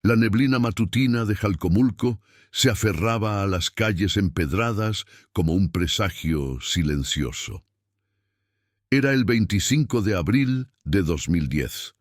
La neblina matutina de Jalcomulco se aferraba a las calles empedradas como un presagio silencioso. Era el 25 de abril de 2010,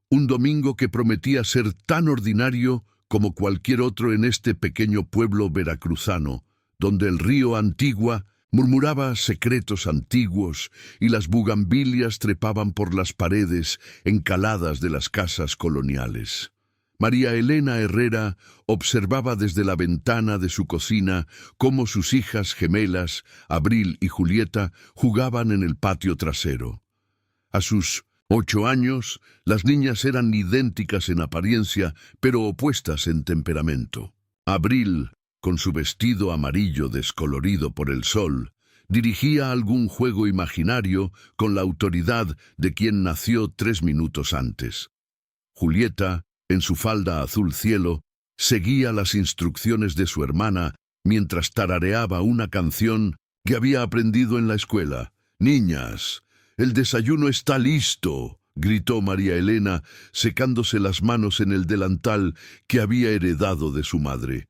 un domingo que prometía ser tan ordinario como cualquier otro en este pequeño pueblo veracruzano, donde el río Antigua murmuraba secretos antiguos y las bugambilias trepaban por las paredes encaladas de las casas coloniales. María Elena Herrera observaba desde la ventana de su cocina cómo sus hijas gemelas, Abril y Julieta, jugaban en el patio trasero. A sus 8 años, las niñas eran idénticas en apariencia, pero opuestas en temperamento. Abril, con su vestido amarillo descolorido por el sol, dirigía algún juego imaginario con la autoridad de quien nació 3 minutos antes. Julieta, en su falda azul cielo, seguía las instrucciones de su hermana mientras tarareaba una canción que había aprendido en la escuela. «Niñas, el desayuno está listo», gritó María Elena, secándose las manos en el delantal que había heredado de su madre.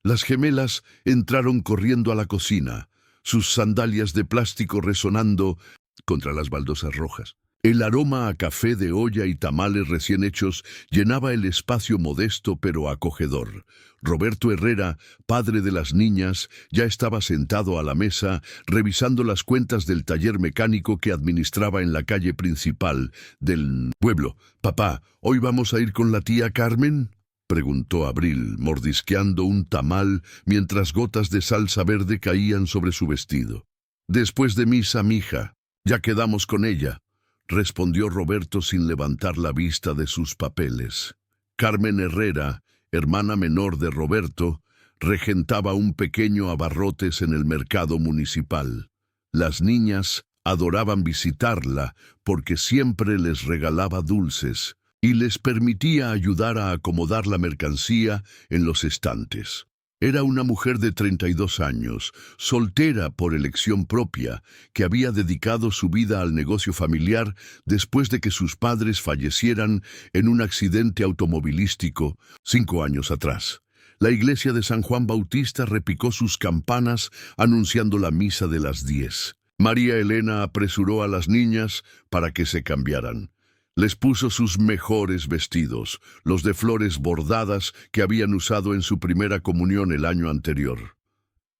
Las gemelas entraron corriendo a la cocina, sus sandalias de plástico resonando contra las baldosas rojas. El aroma a café de olla y tamales recién hechos llenaba el espacio modesto pero acogedor. Roberto Herrera, padre de las niñas, ya estaba sentado a la mesa revisando las cuentas del taller mecánico que administraba en la calle principal del pueblo. «Papá, ¿hoy vamos a ir con la tía Carmen?», preguntó Abril, mordisqueando un tamal mientras gotas de salsa verde caían sobre su vestido. «Después de misa, mija. Ya quedamos con ella», respondió Roberto sin levantar la vista de sus papeles. Carmen Herrera, hermana menor de Roberto, regentaba un pequeño abarrotes en el mercado municipal. Las niñas adoraban visitarla porque siempre les regalaba dulces y les permitía ayudar a acomodar la mercancía en los estantes. Era una mujer de 32 años, soltera por elección propia, que había dedicado su vida al negocio familiar después de que sus padres fallecieran en un accidente automovilístico 5 años atrás. La iglesia de San Juan Bautista repicó sus campanas anunciando la misa de las 10. María Elena apresuró a las niñas para que se cambiaran. Les puso sus mejores vestidos, los de flores bordadas que habían usado en su primera comunión el año anterior.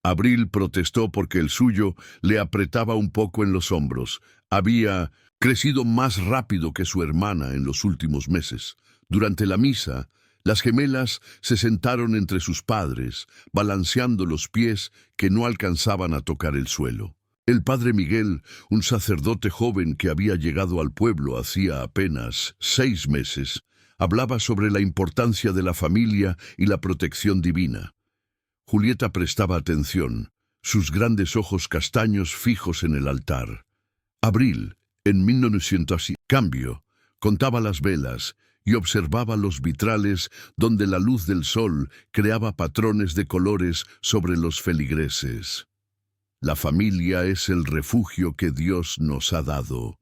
Abril protestó porque el suyo le apretaba un poco en los hombros. Había crecido más rápido que su hermana en los últimos meses. Durante la misa, las gemelas se sentaron entre sus padres, balanceando los pies que no alcanzaban a tocar el suelo. El padre Miguel, un sacerdote joven que había llegado al pueblo hacía apenas 6 meses, hablaba sobre la importancia de la familia y la protección divina. Julieta prestaba atención, sus grandes ojos castaños fijos en el altar. Abril, en 1900, cambio, contaba las velas y observaba los vitrales donde la luz del sol creaba patrones de colores sobre los feligreses. «La familia es el refugio que Dios nos ha dado»,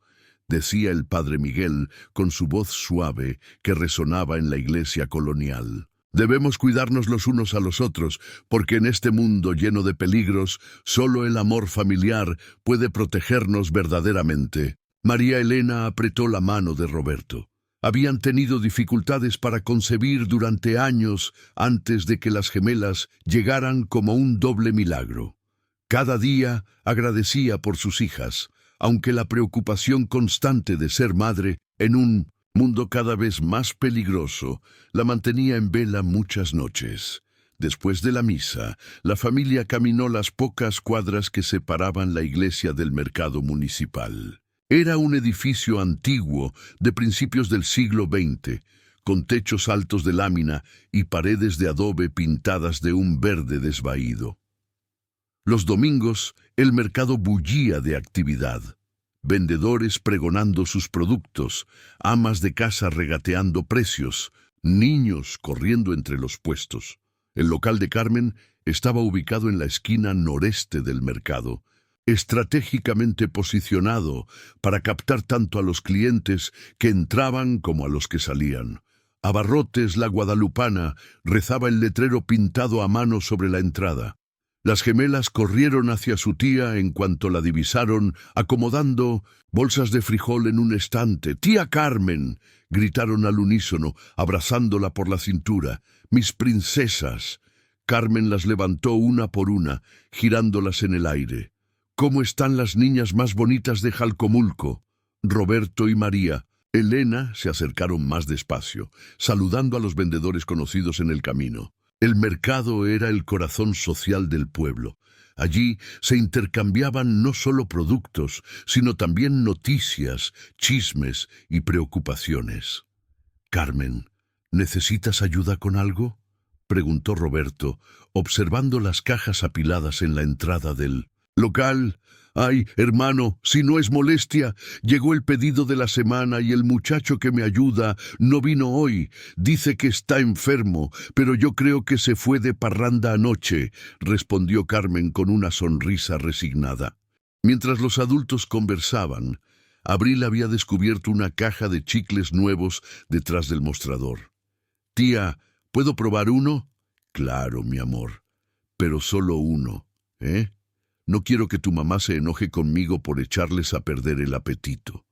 decía el padre Miguel con su voz suave que resonaba en la iglesia colonial. «Debemos cuidarnos los unos a los otros, porque en este mundo lleno de peligros, solo el amor familiar puede protegernos verdaderamente». María Elena apretó la mano de Roberto. Habían tenido dificultades para concebir durante años antes de que las gemelas llegaran como un doble milagro. Cada día agradecía por sus hijas, aunque la preocupación constante de ser madre en un mundo cada vez más peligroso la mantenía en vela muchas noches. Después de la misa, la familia caminó las pocas cuadras que separaban la iglesia del mercado municipal. Era un edificio antiguo de principios del siglo XX, con techos altos de lámina y paredes de adobe pintadas de un verde desvaído. Los domingos, el mercado bullía de actividad. Vendedores pregonando sus productos, amas de casa regateando precios, niños corriendo entre los puestos. El local de Carmen estaba ubicado en la esquina noreste del mercado, estratégicamente posicionado para captar tanto a los clientes que entraban como a los que salían. Abarrotes, la guadalupana, rezaba el letrero pintado a mano sobre la entrada. Las gemelas corrieron hacia su tía en cuanto la divisaron, acomodando bolsas de frijol en un estante. ¡Tía Carmen!, gritaron al unísono, abrazándola por la cintura. ¡Mis princesas! Carmen las levantó una por una, girándolas en el aire. ¿Cómo están las niñas más bonitas de Jalcomulco? Roberto y María. Elena se acercaron más despacio, saludando a los vendedores conocidos en el camino. El mercado era el corazón social del pueblo. Allí se intercambiaban no solo productos, sino también noticias, chismes y preocupaciones. «Carmen, ¿necesitas ayuda con algo?», preguntó Roberto, observando las cajas apiladas en la entrada del local. «Ay, hermano, si no es molestia, llegó el pedido de la semana y el muchacho que me ayuda no vino hoy. Dice que está enfermo, pero yo creo que se fue de parranda anoche», respondió Carmen con una sonrisa resignada. Mientras los adultos conversaban, Abril había descubierto una caja de chicles nuevos detrás del mostrador. «Tía, ¿puedo probar uno?». «Claro, mi amor, pero solo uno, ¿eh? No quiero que tu mamá se enoje conmigo por echarles a perder el apetito».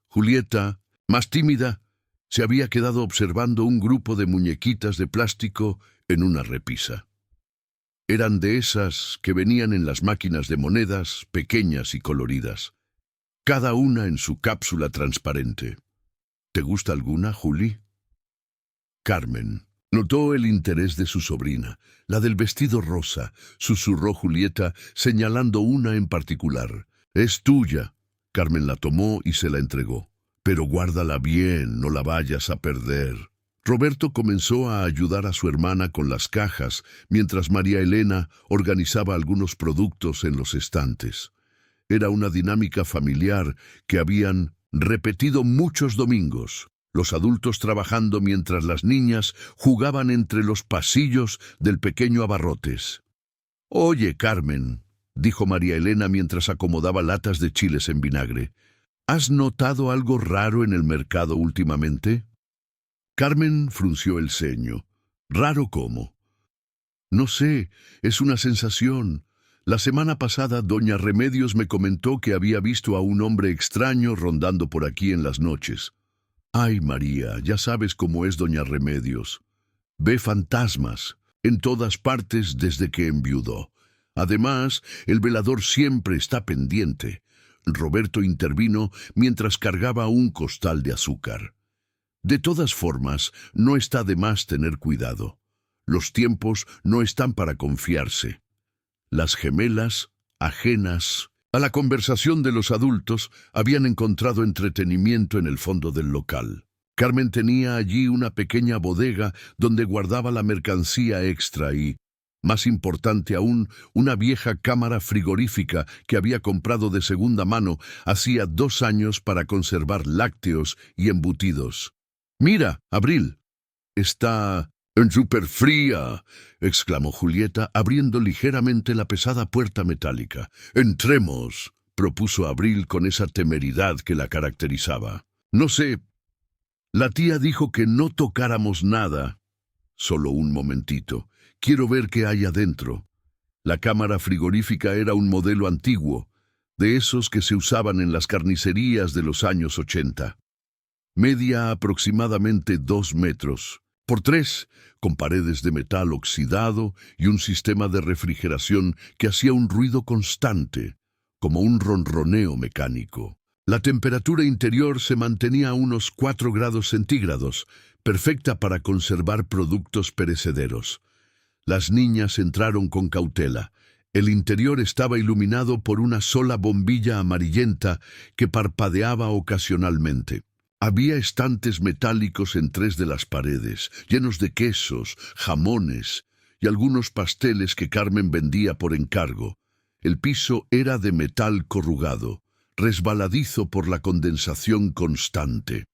Julieta, más tímida, se había quedado observando un grupo de muñequitas de plástico en una repisa. Eran de esas que venían en las máquinas de monedas, pequeñas y coloridas, cada una en su cápsula transparente. «¿Te gusta alguna, Juli?». Carmen notó el interés de su sobrina, la del vestido rosa, susurró Julieta, señalando una en particular. «Es tuya». Carmen la tomó y se la entregó. «Pero guárdala bien, no la vayas a perder». Roberto comenzó a ayudar a su hermana con las cajas, mientras María Elena organizaba algunos productos en los estantes. Era una dinámica familiar que habían repetido muchos domingos. Los adultos trabajando mientras las niñas jugaban entre los pasillos del pequeño Abarrotes. «Oye, Carmen», dijo María Elena mientras acomodaba latas de chiles en vinagre, «¿has notado algo raro en el mercado últimamente?». Carmen frunció el ceño. «¿Raro cómo?». «No sé, es una sensación. La semana pasada doña Remedios me comentó que había visto a un hombre extraño rondando por aquí en las noches». «Ay, María, ya sabes cómo es doña Remedios. Ve fantasmas en todas partes desde que enviudó. Además, el velador siempre está pendiente». Roberto intervino mientras cargaba un costal de azúcar. «De todas formas, no está de más tener cuidado. Los tiempos no están para confiarse». Las gemelas, ajenas a la conversación de los adultos, habían encontrado entretenimiento en el fondo del local. Carmen tenía allí una pequeña bodega donde guardaba la mercancía extra y, más importante aún, una vieja cámara frigorífica que había comprado de segunda mano hacía 2 años para conservar lácteos y embutidos. «Mira, Abril, está súper fría», exclamó Julieta, abriendo ligeramente la pesada puerta metálica. «Entremos», propuso Abril con esa temeridad que la caracterizaba. «No sé, la tía dijo que no tocáramos nada». «Solo un momentito. Quiero ver qué hay adentro». La cámara frigorífica era un modelo antiguo, de esos que se usaban en las carnicerías de los años 80. Media aproximadamente 2 metros por 3, con paredes de metal oxidado y un sistema de refrigeración que hacía un ruido constante, como un ronroneo mecánico. La temperatura interior se mantenía a unos 4 grados centígrados, perfecta para conservar productos perecederos. Las niñas entraron con cautela. El interior estaba iluminado por una sola bombilla amarillenta que parpadeaba ocasionalmente. Había estantes metálicos en 3 de las paredes, llenos de quesos, jamones y algunos pasteles que Carmen vendía por encargo. El piso era de metal corrugado, resbaladizo por la condensación constante.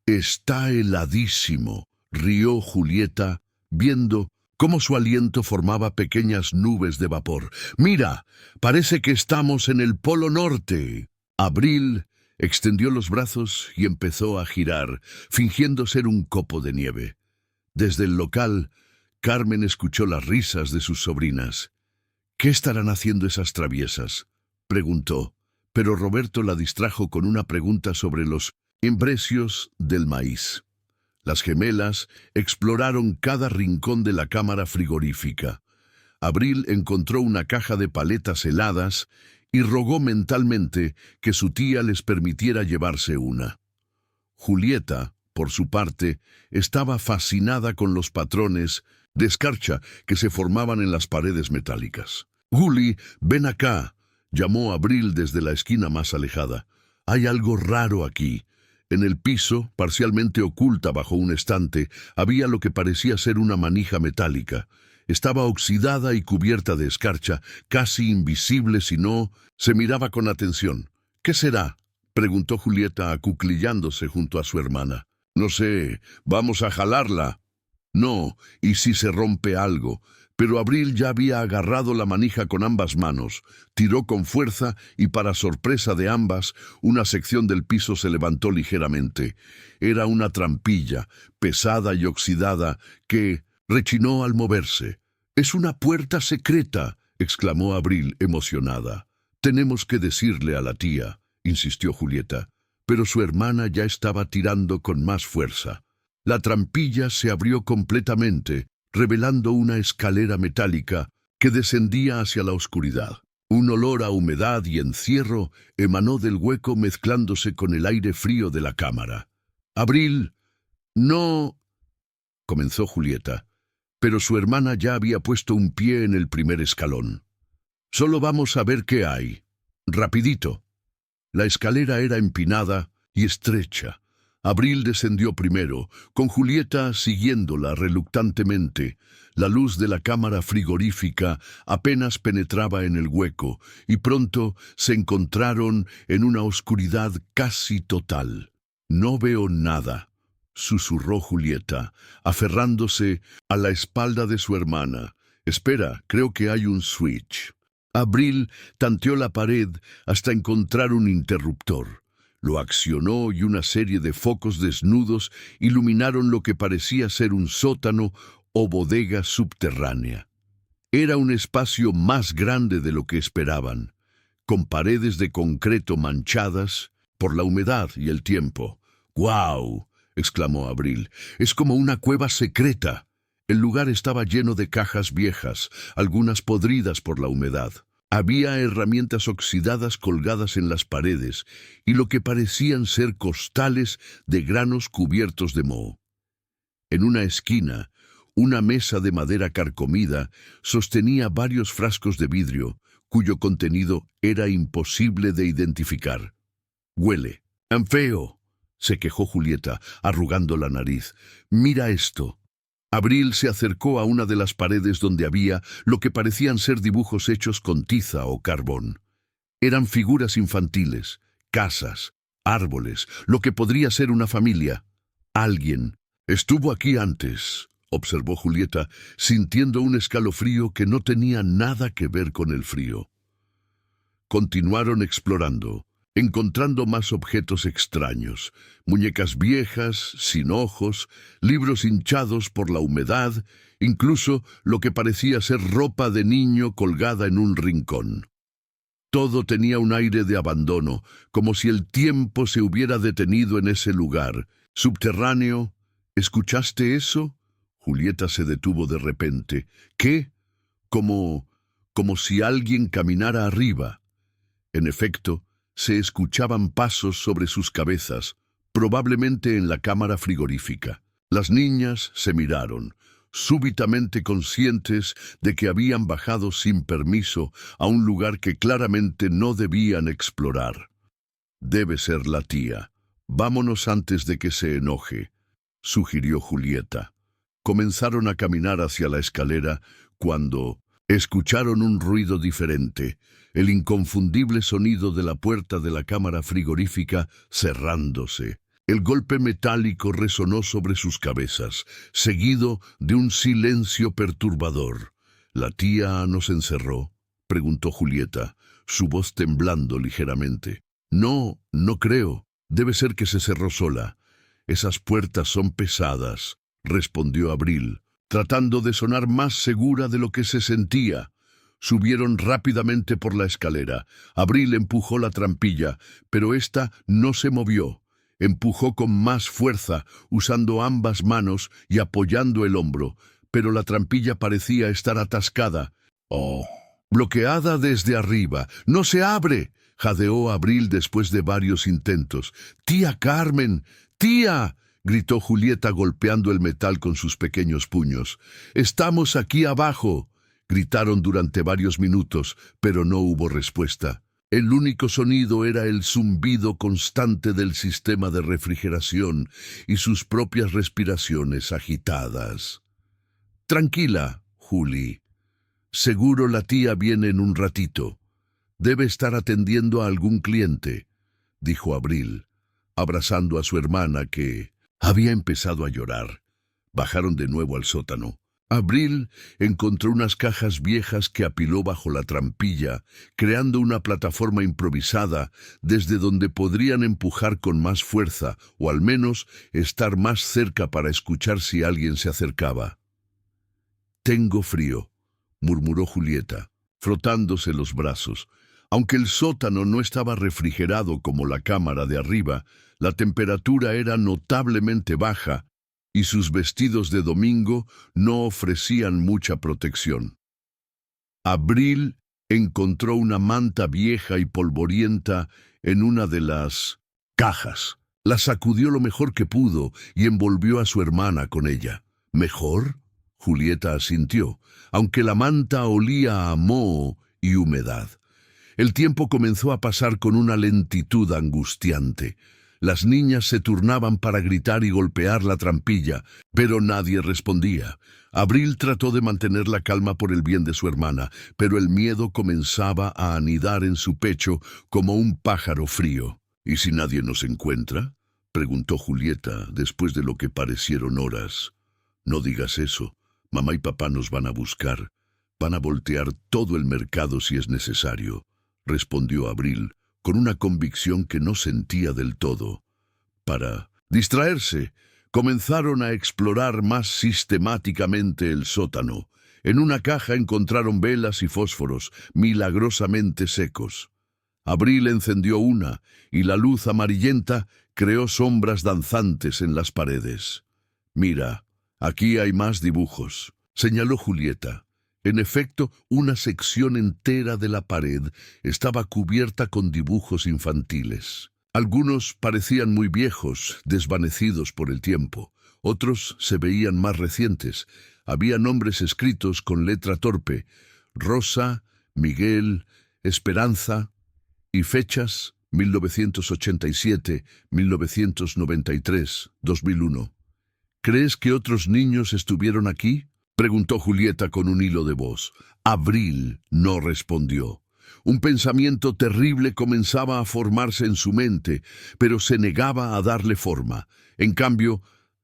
«Está heladísimo», rió Julieta, viendo cómo su aliento formaba pequeñas nubes de vapor. «Mira, parece que estamos en el Polo Norte». Abril Extendió los brazos y empezó a girar, fingiendo ser un copo de nieve. Desde el local, Carmen escuchó las risas de sus sobrinas. «¿Qué estarán haciendo esas traviesas?», preguntó, pero Roberto la distrajo con una pregunta sobre los embrecios del maíz. Las gemelas exploraron cada rincón de la cámara frigorífica. Abril encontró una caja de paletas heladas y rogó mentalmente que su tía les permitiera llevarse una. Julieta, por su parte, estaba fascinada con los patrones de escarcha que se formaban en las paredes metálicas. «Juli, ven acá», llamó Abril desde la esquina más alejada. «Hay algo raro aquí». En el piso, parcialmente oculta bajo un estante, había lo que parecía ser una manija metálica. Estaba oxidada y cubierta de escarcha, casi invisible si no se miraba con atención. «¿Qué será?», preguntó Julieta acuclillándose junto a su hermana. «No sé, vamos a jalarla». «No, ¿y si se rompe algo?». Pero Abril ya había agarrado la manija con ambas manos, tiró con fuerza y, para sorpresa de ambas, una sección del piso se levantó ligeramente. Era una trampilla, pesada y oxidada, que rechinó al moverse. «¡Es una puerta secreta!», exclamó Abril, emocionada. «Tenemos que decirle a la tía», insistió Julieta, pero su hermana ya estaba tirando con más fuerza. La trampilla se abrió completamente, revelando una escalera metálica que descendía hacia la oscuridad. Un olor a humedad y encierro emanó del hueco mezclándose con el aire frío de la cámara. «Abril, no», comenzó Julieta, pero su hermana ya había puesto un pie en el primer escalón. «Solo vamos a ver qué hay. Rapidito». La escalera era empinada y estrecha. Abril descendió primero, con Julieta siguiéndola reluctantemente. La luz de la cámara frigorífica apenas penetraba en el hueco, y pronto se encontraron en una oscuridad casi total. «No veo nada», susurró Julieta, aferrándose a la espalda de su hermana. «Espera, creo que hay un switch». Abril tanteó la pared hasta encontrar un interruptor. Lo accionó y una serie de focos desnudos iluminaron lo que parecía ser un sótano o bodega subterránea. Era un espacio más grande de lo que esperaban, con paredes de concreto manchadas por la humedad y el tiempo. «¡Guau!», exclamó Abril. «Es como una cueva secreta». El lugar estaba lleno de cajas viejas, algunas podridas por la humedad. Había herramientas oxidadas colgadas en las paredes y lo que parecían ser costales de granos cubiertos de moho. En una esquina, una mesa de madera carcomida sostenía varios frascos de vidrio, cuyo contenido era imposible de identificar. «Huele. ¡Tan feo!», se quejó Julieta, arrugando la nariz. «Mira esto». Abril se acercó a una de las paredes donde había lo que parecían ser dibujos hechos con tiza o carbón. Eran figuras infantiles, casas, árboles, lo que podría ser una familia. «Alguien estuvo aquí antes», observó Julieta, sintiendo un escalofrío que no tenía nada que ver con el frío. Continuaron explorando, encontrando más objetos extraños, muñecas viejas, sin ojos, libros hinchados por la humedad, incluso lo que parecía ser ropa de niño colgada en un rincón. Todo tenía un aire de abandono, como si el tiempo se hubiera detenido en ese lugar. «Subterráneo, ¿escuchaste eso?». Julieta se detuvo de repente. «¿Qué?». Como si alguien caminara arriba. En efecto, se escuchaban pasos sobre sus cabezas, probablemente en la cámara frigorífica. Las niñas se miraron, súbitamente conscientes de que habían bajado sin permiso a un lugar que claramente no debían explorar. «Debe ser la tía. Vámonos antes de que se enoje», sugirió Julieta. Comenzaron a caminar hacia la escalera cuando escucharon un ruido diferente, el inconfundible sonido de la puerta de la cámara frigorífica cerrándose. El golpe metálico resonó sobre sus cabezas, seguido de un silencio perturbador. «¿La tía nos encerró?», preguntó Julieta, su voz temblando ligeramente. No, no creo. Debe ser que se cerró sola. Esas puertas son pesadas, respondió Abril, tratando de sonar más segura de lo que se sentía. Subieron rápidamente por la escalera. Abril empujó la trampilla, pero ésta no se movió. Empujó con más fuerza, usando ambas manos y apoyando el hombro, pero la trampilla parecía estar atascada. ¡Oh! Bloqueada desde arriba. ¡No se abre!, jadeó Abril después de varios intentos. ¡Tía Carmen! ¡Tía!, gritó Julieta golpeando el metal con sus pequeños puños. «¡Estamos aquí abajo!», gritaron durante varios minutos, pero no hubo respuesta. El único sonido era el zumbido constante del sistema de refrigeración y sus propias respiraciones agitadas. «Tranquila, Juli. Seguro la tía viene en un ratito. Debe estar atendiendo a algún cliente», dijo Abril, abrazando a su hermana que había empezado a llorar. Bajaron de nuevo al sótano. Abril encontró unas cajas viejas que apiló bajo la trampilla, creando una plataforma improvisada desde donde podrían empujar con más fuerza o al menos estar más cerca para escuchar si alguien se acercaba. «Tengo frío», murmuró Julieta, frotándose los brazos. Aunque el sótano no estaba refrigerado como la cámara de arriba, la temperatura era notablemente baja y sus vestidos de domingo no ofrecían mucha protección. Abril encontró una manta vieja y polvorienta en una de las cajas. La sacudió lo mejor que pudo y envolvió a su hermana con ella. «¿Mejor?», Julieta asintió, aunque la manta olía a moho y humedad. El tiempo comenzó a pasar con una lentitud angustiante. Las niñas se turnaban para gritar y golpear la trampilla, pero nadie respondía. Abril trató de mantener la calma por el bien de su hermana, pero el miedo comenzaba a anidar en su pecho como un pájaro frío. «¿Y si nadie nos encuentra?», preguntó Julieta después de lo que parecieron horas. «No digas eso. Mamá y papá nos van a buscar. Van a voltear todo el mercado si es necesario», respondió Abril, con una convicción que no sentía del todo. Para distraerse, comenzaron a explorar más sistemáticamente el sótano. En una caja encontraron velas y fósforos, milagrosamente secos. Abril encendió una, y la luz amarillenta creó sombras danzantes en las paredes. «Mira, aquí hay más dibujos», señaló Julieta. En efecto, una sección entera de la pared estaba cubierta con dibujos infantiles. Algunos parecían muy viejos, desvanecidos por el tiempo. Otros se veían más recientes. Había nombres escritos con letra torpe: Rosa, Miguel, Esperanza, y fechas: 1987, 1993, 2001. «¿Crees que otros niños estuvieron aquí?», preguntó Julieta con un hilo de voz. Abril no respondió. Un pensamiento terrible comenzaba a formarse en su mente, pero se negaba a darle forma. En cambio,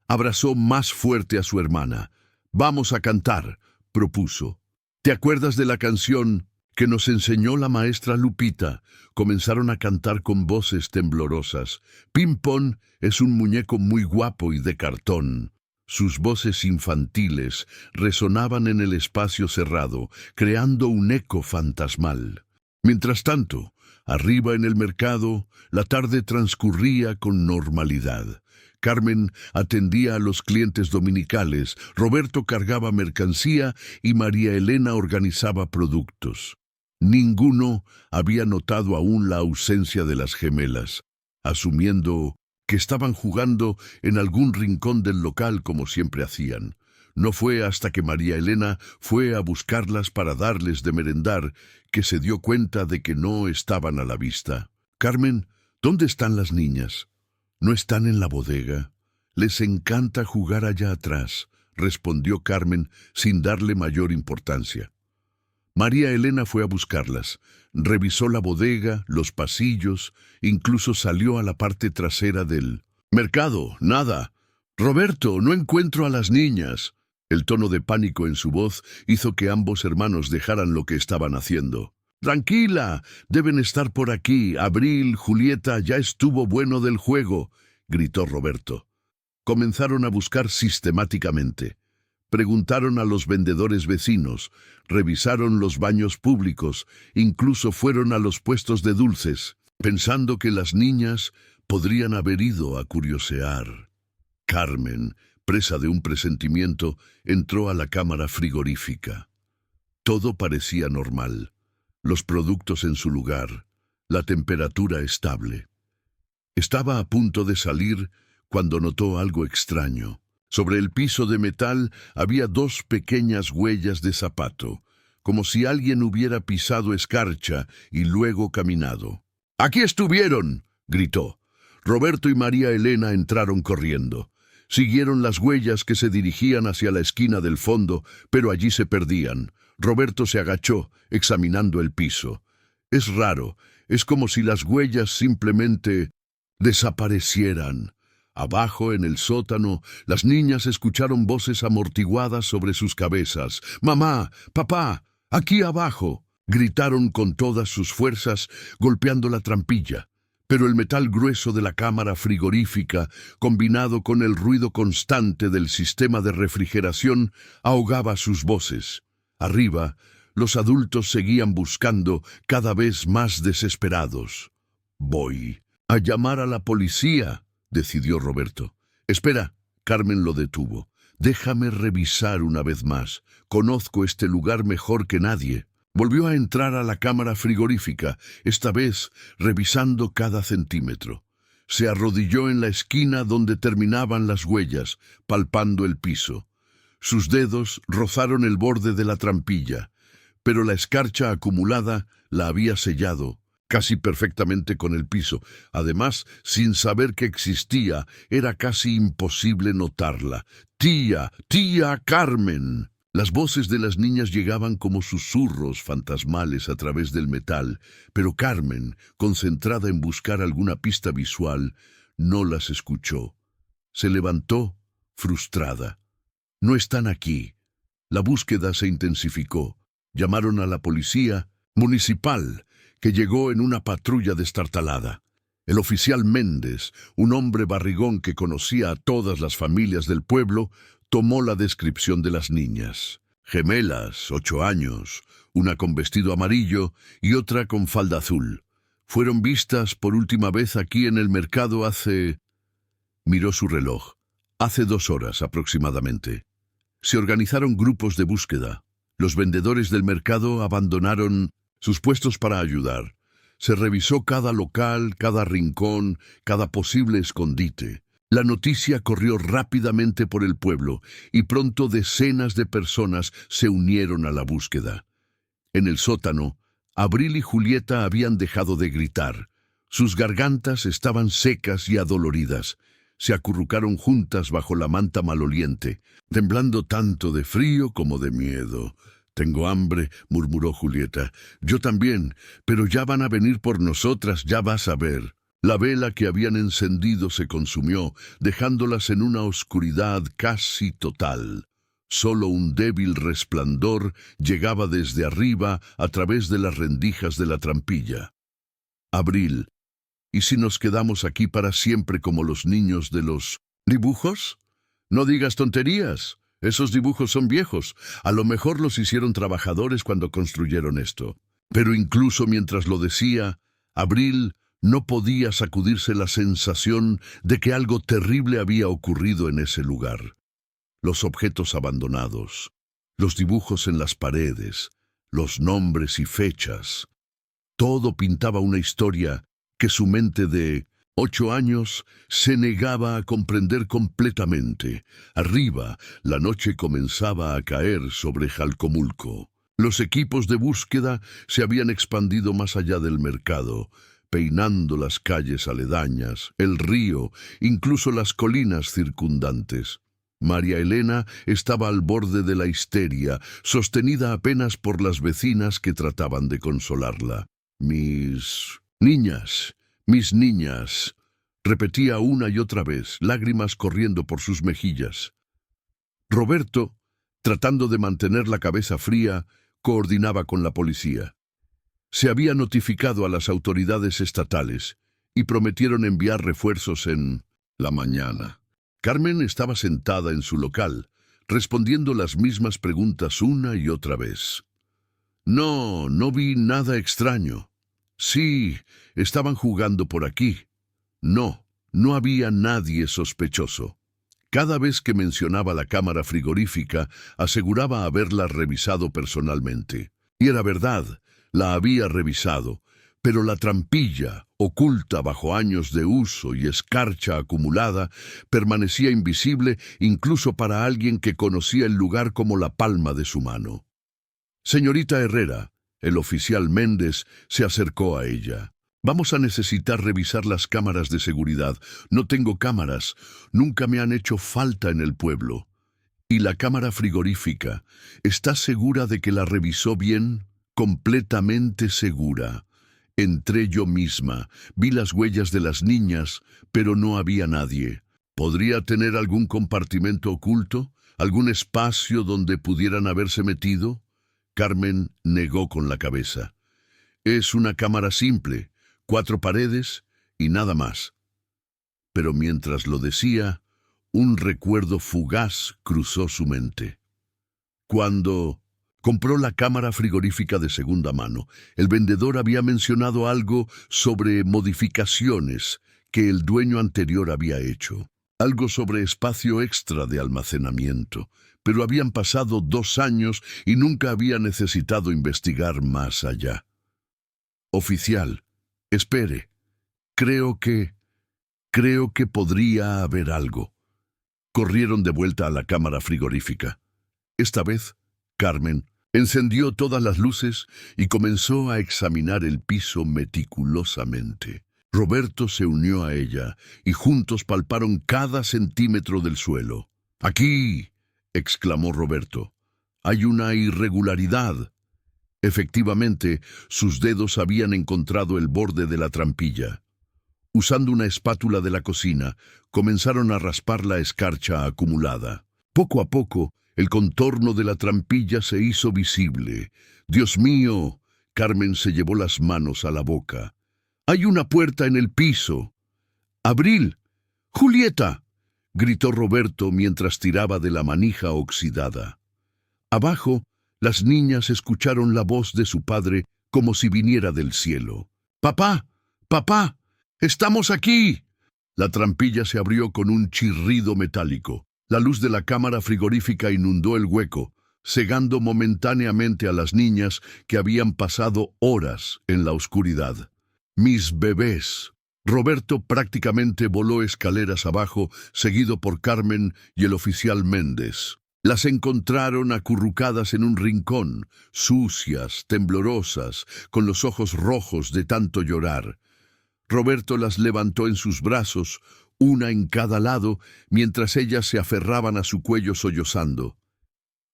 abrazó más fuerte a su hermana. «Vamos a cantar», propuso. «¿Te acuerdas de la canción que nos enseñó la maestra Lupita?», comenzaron a cantar con voces temblorosas. «Pimpón es un muñeco muy guapo y de cartón». Sus voces infantiles resonaban en el espacio cerrado, creando un eco fantasmal. Mientras tanto, arriba en el mercado, la tarde transcurría con normalidad. Carmen atendía a los clientes dominicales, Roberto cargaba mercancía y María Elena organizaba productos. Ninguno había notado aún la ausencia de las gemelas, asumiendo que estaban jugando en algún rincón del local como siempre hacían. No fue hasta que María Elena fue a buscarlas para darles de merendar que se dio cuenta de que no estaban a la vista. «Carmen, ¿dónde están las niñas?». «No están en la bodega. Les encanta jugar allá atrás», respondió Carmen sin darle mayor importancia. María Elena fue a buscarlas. Revisó la bodega, los pasillos, incluso salió a la parte trasera del mercado. «Nada. Roberto, no encuentro a las niñas». El tono de pánico en su voz hizo que ambos hermanos dejaran lo que estaban haciendo. Tranquila, deben estar por aquí. Abril, Julieta, ya estuvo bueno del juego, gritó Roberto. Comenzaron a buscar sistemáticamente. Preguntaron a los vendedores vecinos, revisaron los baños públicos, incluso fueron a los puestos de dulces, pensando que las niñas podrían haber ido a curiosear. Carmen, presa de un presentimiento, entró a la cámara frigorífica. Todo parecía normal. Los productos en su lugar, la temperatura estable. Estaba a punto de salir cuando notó algo extraño. Sobre el piso de metal había dos pequeñas huellas de zapato, como si alguien hubiera pisado escarcha y luego caminado. ¡Aquí estuvieron!, gritó. Roberto y María Elena entraron corriendo. Siguieron las huellas que se dirigían hacia la esquina del fondo, pero allí se perdían. Roberto se agachó, examinando el piso. Es raro, es como si las huellas simplemente desaparecieran. Abajo, en el sótano, las niñas escucharon voces amortiguadas sobre sus cabezas. «¡Mamá! ¡Papá! ¡Aquí abajo!», gritaron con todas sus fuerzas, golpeando la trampilla. Pero el metal grueso de la cámara frigorífica, combinado con el ruido constante del sistema de refrigeración, ahogaba sus voces. Arriba, los adultos seguían buscando, cada vez más desesperados. «Voy a llamar a la policía», decidió Roberto. «Espera», Carmen lo detuvo. «Déjame revisar una vez más. Conozco este lugar mejor que nadie». Volvió a entrar a la cámara frigorífica, esta vez revisando cada centímetro. Se arrodilló en la esquina donde terminaban las huellas, palpando el piso. Sus dedos rozaron el borde de la trampilla, pero la escarcha acumulada la había sellado casi perfectamente con el piso. Además, sin saber que existía, era casi imposible notarla. «¡Tía! ¡Tía Carmen!». Las voces de las niñas llegaban como susurros fantasmales a través del metal, pero Carmen, concentrada en buscar alguna pista visual, no las escuchó. Se levantó, frustrada. «No están aquí». La búsqueda se intensificó. Llamaron a la policía municipal, que llegó en una patrulla destartalada. El oficial Méndez, un hombre barrigón que conocía a todas las familias del pueblo, tomó la descripción de las niñas. Gemelas, 8 años, una con vestido amarillo y otra con falda azul. Fueron vistas por última vez aquí en el mercado hace... Miró su reloj. Hace 2 horas aproximadamente. Se organizaron grupos de búsqueda. Los vendedores del mercado abandonaron sus puestos para ayudar. Se revisó cada local, cada rincón, cada posible escondite. La noticia corrió rápidamente por el pueblo y pronto decenas de personas se unieron a la búsqueda. En el sótano, Abril y Julieta habían dejado de gritar. Sus gargantas estaban secas y adoloridas. Se acurrucaron juntas bajo la manta maloliente, temblando tanto de frío como de miedo. «Tengo hambre», murmuró Julieta. «Yo también, pero ya van a venir por nosotras, ya vas a ver». La vela que habían encendido se consumió, dejándolas en una oscuridad casi total. Solo un débil resplandor llegaba desde arriba a través de las rendijas de la trampilla. «Abril, ¿y si nos quedamos aquí para siempre como los niños de los dibujos? No digas tonterías. Esos dibujos son viejos. A lo mejor los hicieron trabajadores cuando construyeron esto». Pero incluso mientras lo decía, Abril no podía sacudirse la sensación de que algo terrible había ocurrido en ese lugar. Los objetos abandonados, los dibujos en las paredes, los nombres y fechas. Todo pintaba una historia que su mente de 8 años se negaba a comprender completamente. Arriba, la noche comenzaba a caer sobre Jalcomulco. Los equipos de búsqueda se habían expandido más allá del mercado, peinando las calles aledañas, el río, incluso las colinas circundantes. María Elena estaba al borde de la histeria, sostenida apenas por las vecinas que trataban de consolarla. «Mis niñas», repetía una y otra vez, lágrimas corriendo por sus mejillas. Roberto, tratando de mantener la cabeza fría, coordinaba con la policía. Se había notificado a las autoridades estatales y prometieron enviar refuerzos en la mañana. Carmen estaba sentada en su local, respondiendo las mismas preguntas una y otra vez. No vi nada extraño. Sí, estaban jugando por aquí. No había nadie sospechoso. Cada vez que mencionaba la cámara frigorífica, aseguraba haberla revisado personalmente. Y era verdad, la había revisado, pero la trampilla, oculta bajo años de uso y escarcha acumulada, permanecía invisible incluso para alguien que conocía el lugar como la palma de su mano. Señorita Herrera, el oficial Méndez se acercó a ella. Vamos a necesitar revisar las cámaras de seguridad. No tengo cámaras, nunca me han hecho falta en el pueblo. ¿Y la cámara frigorífica? ¿Estás segura de que la revisó bien? Completamente segura. Entré yo misma, vi las huellas de las niñas, pero no había nadie. ¿Podría tener algún compartimento oculto? ¿Algún espacio donde pudieran haberse metido? Carmen negó con la cabeza. Es una cámara simple, 4 paredes y nada más. Pero mientras lo decía, un recuerdo fugaz cruzó su mente. Cuando compró la cámara frigorífica de segunda mano, el vendedor había mencionado algo sobre modificaciones que el dueño anterior había hecho. Algo sobre espacio extra de almacenamiento, pero habían pasado 2 años y nunca había necesitado investigar más allá. Oficial, espere. Creo que podría haber algo. Corrieron de vuelta a la cámara frigorífica. Esta vez, Carmen encendió todas las luces y comenzó a examinar el piso meticulosamente. Roberto se unió a ella y juntos palparon cada centímetro del suelo. ¡Aquí!, exclamó Roberto. «Hay una irregularidad». Efectivamente, sus dedos habían encontrado el borde de la trampilla. Usando una espátula de la cocina, comenzaron a raspar la escarcha acumulada. Poco a poco, el contorno de la trampilla se hizo visible. «¡Dios mío!», Carmen se llevó las manos a la boca. «¡Hay una puerta en el piso!». «¡Abril! ¡Julieta!», gritó Roberto mientras tiraba de la manija oxidada. Abajo, las niñas escucharon la voz de su padre como si viniera del cielo. «¡Papá! ¡Papá! ¡Estamos aquí!». La trampilla se abrió con un chirrido metálico. La luz de la cámara frigorífica inundó el hueco, cegando momentáneamente a las niñas que habían pasado horas en la oscuridad. «¡Mis bebés!». Roberto prácticamente voló escaleras abajo, seguido por Carmen y el oficial Méndez. Las encontraron acurrucadas en un rincón, sucias, temblorosas, con los ojos rojos de tanto llorar. Roberto las levantó en sus brazos, una en cada lado, mientras ellas se aferraban a su cuello sollozando.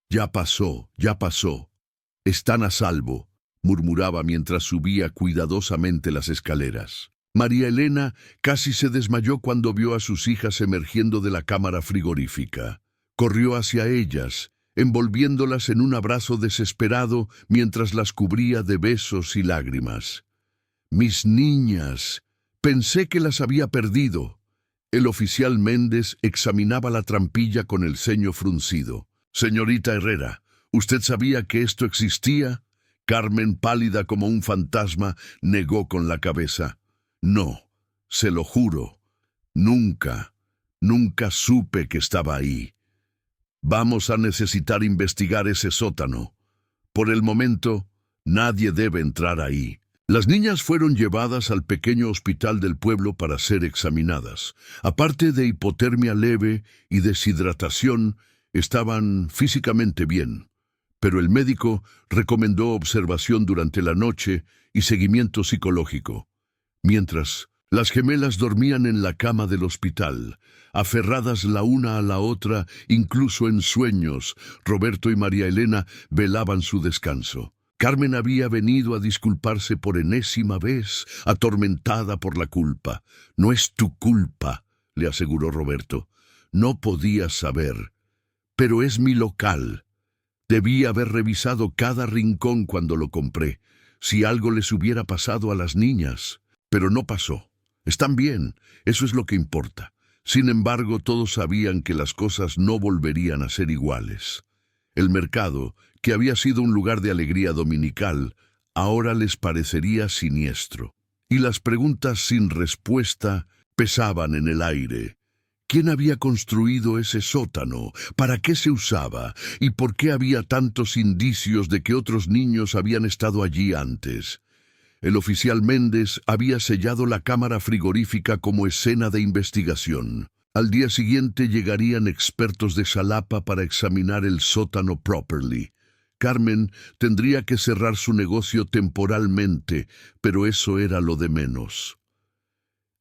«Ya pasó, ya pasó. Están a salvo», murmuraba mientras subía cuidadosamente las escaleras. María Elena casi se desmayó cuando vio a sus hijas emergiendo de la cámara frigorífica. Corrió hacia ellas, envolviéndolas en un abrazo desesperado mientras las cubría de besos y lágrimas. «Mis niñas, pensé que las había perdido». El oficial Méndez examinaba la trampilla con el ceño fruncido. «Señorita Herrera, ¿usted sabía que esto existía?». Carmen, pálida como un fantasma, negó con la cabeza. «No, se lo juro. Nunca supe que estaba ahí. Vamos a necesitar investigar ese sótano. Por el momento, nadie debe entrar ahí». Las niñas fueron llevadas al pequeño hospital del pueblo para ser examinadas. Aparte de hipotermia leve y deshidratación, estaban físicamente bien. Pero el médico recomendó observación durante la noche y seguimiento psicológico. Mientras, las gemelas dormían en la cama del hospital, aferradas la una a la otra, incluso en sueños. Roberto y María Elena velaban su descanso. Carmen había venido a disculparse por enésima vez, atormentada por la culpa. «No es tu culpa», le aseguró Roberto. «No podías saber. Pero es mi local. Debí haber revisado cada rincón cuando lo compré. si algo les hubiera pasado a las niñas. Pero no pasó. Están bien, eso es lo que importa. Sin embargo, todos sabían que las cosas no volverían a ser iguales. El mercado, que había sido un lugar de alegría dominical, ahora les parecería siniestro. Y las preguntas sin respuesta pesaban en el aire. ¿Quién había construido ese sótano? ¿Para qué se usaba? ¿Y por qué había tantos indicios de que otros niños habían estado allí antes? El oficial Méndez había sellado la cámara frigorífica como escena de investigación. Al día siguiente llegarían expertos de Xalapa para examinar el sótano properly. Carmen tendría que cerrar su negocio temporalmente, pero eso era lo de menos.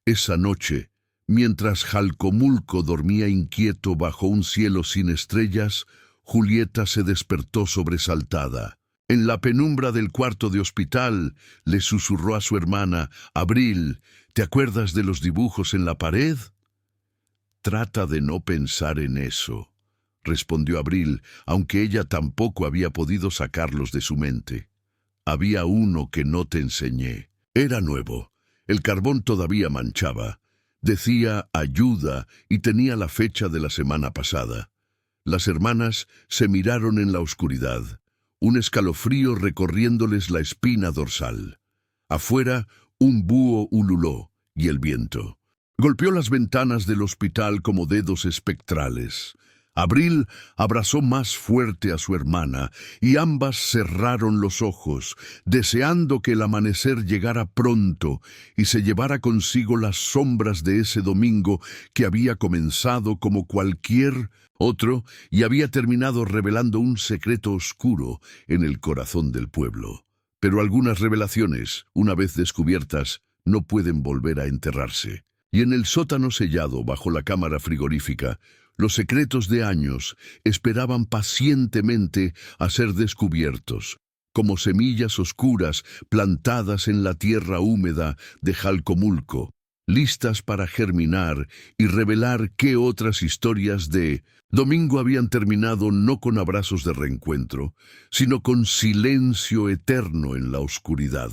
Esa noche, mientras Jalcomulco dormía inquieto bajo un cielo sin estrellas, Julieta se despertó sobresaltada. En la penumbra del cuarto de hospital, le susurró a su hermana: «Abril, ¿te acuerdas de los dibujos en la pared?» «Trata de no pensar en eso», respondió Abril, aunque ella tampoco había podido sacarlos de su mente. «Había uno que no te enseñé. Era nuevo. El carbón todavía manchaba. Decía ayuda y tenía la fecha de la semana pasada». Las hermanas se miraron en la oscuridad, un escalofrío recorriéndoles la espina dorsal. Afuera, un búho ululó, y el viento golpeó las ventanas del hospital como dedos espectrales. Abril abrazó más fuerte a su hermana, y ambas cerraron los ojos, deseando que el amanecer llegara pronto y se llevara consigo las sombras de ese domingo que había comenzado como cualquier otro y había terminado revelando un secreto oscuro en el corazón del pueblo. Pero algunas revelaciones, una vez descubiertas, no pueden volver a enterrarse. Y en el sótano sellado bajo la cámara frigorífica, los secretos de años esperaban pacientemente a ser descubiertos, como semillas oscuras plantadas en la tierra húmeda de Jalcomulco, listas para germinar y revelar qué otras historias de domingo habían terminado no con abrazos de reencuentro, sino con silencio eterno en la oscuridad.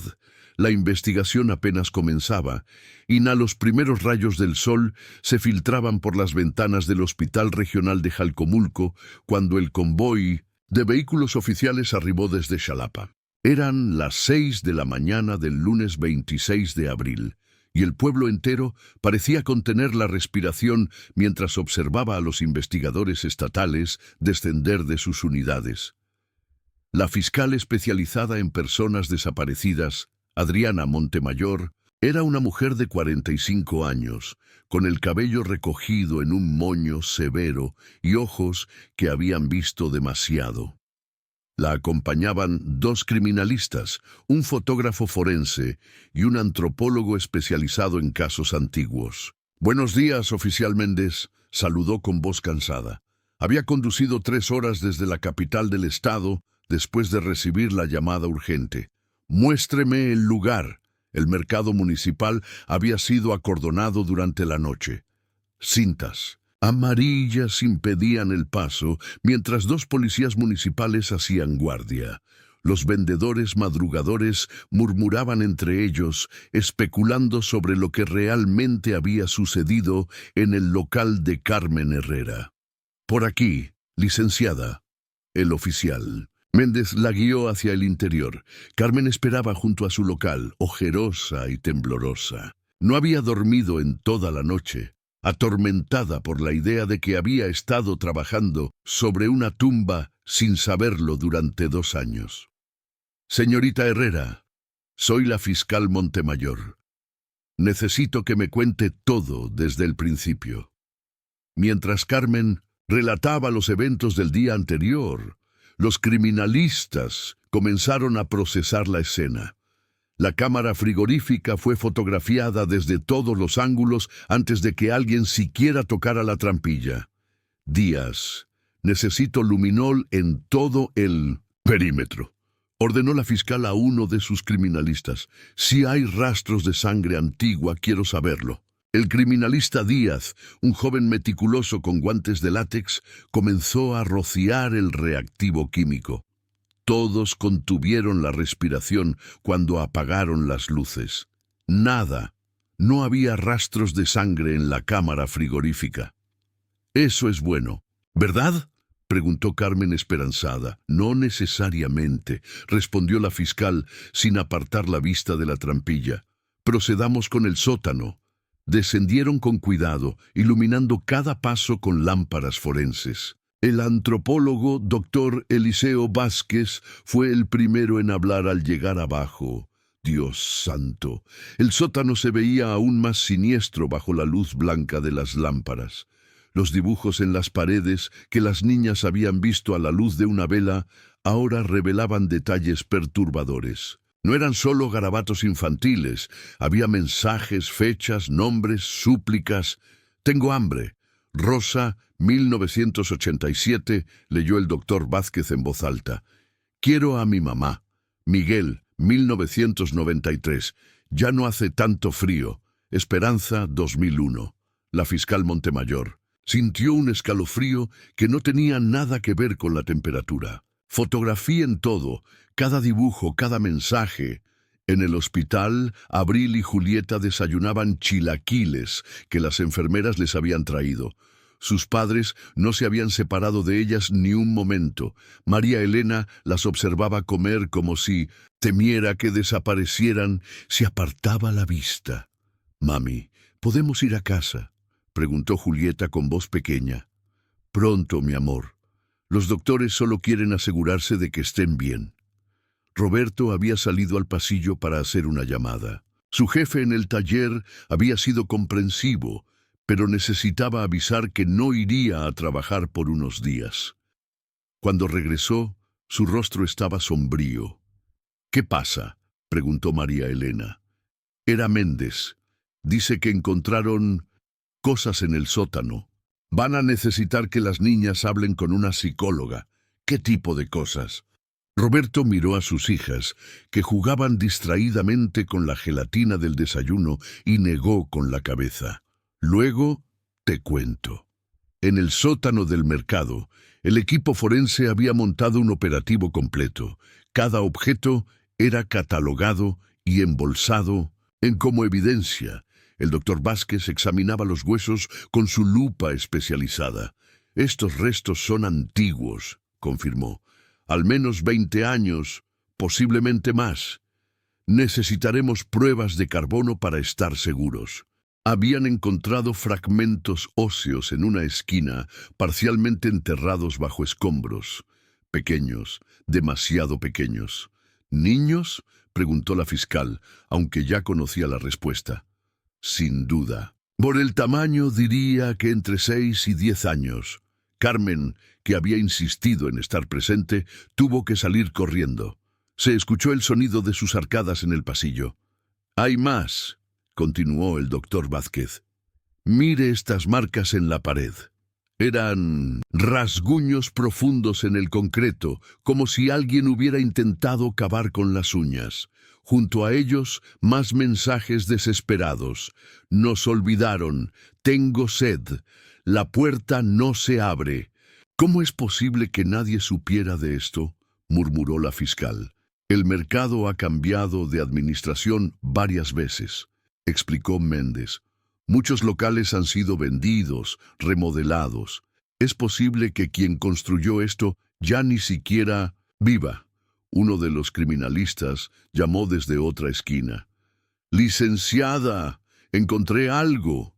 La investigación apenas comenzaba, y los primeros rayos del sol se filtraban por las ventanas del Hospital Regional de Jalcomulco cuando el convoy de vehículos oficiales arribó desde Xalapa. Eran las 6 de la mañana del lunes 26 de abril, y el pueblo entero parecía contener la respiración mientras observaba a los investigadores estatales descender de sus unidades. La fiscal especializada en personas desaparecidas, Adriana Montemayor, era una mujer de 45 años, con el cabello recogido en un moño severo y ojos que habían visto demasiado. La acompañaban 2 criminalistas, un fotógrafo forense y un antropólogo especializado en casos antiguos. «Buenos días, oficial Méndez», saludó con voz cansada. Había conducido 3 horas desde la capital del estado después de recibir la llamada urgente. «Muéstreme el lugar». El mercado municipal había sido acordonado durante la noche. Cintas amarillas impedían el paso mientras 2 policías municipales hacían guardia. Los vendedores madrugadores murmuraban entre ellos, especulando sobre lo que realmente había sucedido en el local de Carmen Herrera. «Por aquí, licenciada». El oficial Méndez la guió hacia el interior. Carmen esperaba junto a su local, ojerosa y temblorosa. No había dormido en toda la noche, atormentada por la idea de que había estado trabajando sobre una tumba sin saberlo durante 2 años. «Señorita Herrera, soy la fiscal Montemayor. Necesito que me cuente todo desde el principio». Mientras Carmen relataba los eventos del día anterior, los criminalistas comenzaron a procesar la escena. La cámara frigorífica fue fotografiada desde todos los ángulos antes de que alguien siquiera tocara la trampilla. «Díaz, necesito luminol en todo el perímetro», ordenó la fiscal a uno de sus criminalistas. «Si hay rastros de sangre antigua, quiero saberlo». El criminalista Díaz, un joven meticuloso con guantes de látex, comenzó a rociar el reactivo químico. Todos contuvieron la respiración cuando apagaron las luces. Nada. No había rastros de sangre en la cámara frigorífica. Eso es bueno, ¿verdad?, preguntó Carmen esperanzada. No necesariamente, respondió la fiscal sin apartar la vista de la trampilla. Procedamos con el sótano. Descendieron con cuidado, iluminando cada paso con lámparas forenses. El antropólogo doctor Eliseo Vázquez fue el primero en hablar al llegar abajo. Dios santo, el sótano se veía aún más siniestro bajo la luz blanca de las lámparas. Los dibujos en las paredes que las niñas habían visto a la luz de una vela ahora revelaban detalles perturbadores. No eran solo garabatos infantiles, había mensajes, fechas, nombres, súplicas. «Tengo hambre. Rosa, 1987», leyó el doctor Vázquez en voz alta. «Quiero a mi mamá. Miguel, 1993. Ya no hace tanto frío. Esperanza, 2001». La fiscal Montemayor sintió un escalofrío que no tenía nada que ver con la temperatura. Fotografíen todo, cada dibujo, cada mensaje. En el hospital, Abril y Julieta desayunaban chilaquiles que las enfermeras les habían traído. Sus padres no se habían separado de ellas ni un momento. María Elena las observaba comer como si temiera que desaparecieran. Se apartaba la vista. «Mami, ¿podemos ir a casa?», preguntó Julieta con voz pequeña. «Pronto, mi amor. Los doctores solo quieren asegurarse de que estén bien». Roberto había salido al pasillo para hacer una llamada. Su jefe en el taller había sido comprensivo, pero necesitaba avisar que no iría a trabajar por unos días. Cuando regresó, su rostro estaba sombrío. «¿Qué pasa?», preguntó María Elena. «Era Méndez. Dice que encontraron cosas en el sótano. Van a necesitar que las niñas hablen con una psicóloga». «¿Qué tipo de cosas?». Roberto miró a sus hijas, que jugaban distraídamente con la gelatina del desayuno, y negó con la cabeza. «Luego te cuento». En el sótano del mercado, el equipo forense había montado un operativo completo. Cada objeto era catalogado y embolsado como evidencia. El doctor Vázquez examinaba los huesos con su lupa especializada. «Estos restos son antiguos», confirmó. «Al menos 20 años, posiblemente más. Necesitaremos pruebas de carbono para estar seguros». Habían encontrado fragmentos óseos en una esquina, parcialmente enterrados bajo escombros. Pequeños, demasiado pequeños. «¿Niños?», preguntó la fiscal, aunque ya conocía la respuesta. «Sin duda. Por el tamaño diría que entre 6 y 10 años». Carmen, que había insistido en estar presente, tuvo que salir corriendo. Se escuchó el sonido de sus arcadas en el pasillo. «Hay más», continuó el doctor Vázquez. «Mire estas marcas en la pared». Eran rasguños profundos en el concreto, como si alguien hubiera intentado cavar con las uñas. Junto a ellos, más mensajes desesperados. «Nos olvidaron. Tengo sed. La puerta no se abre». «¿Cómo es posible que nadie supiera de esto?», murmuró la fiscal. «El mercado ha cambiado de administración varias veces», explicó Méndez. «Muchos locales han sido vendidos, remodelados. Es posible que quien construyó esto ya ni siquiera viva». Uno de los criminalistas llamó desde otra esquina. «Licenciada, encontré algo».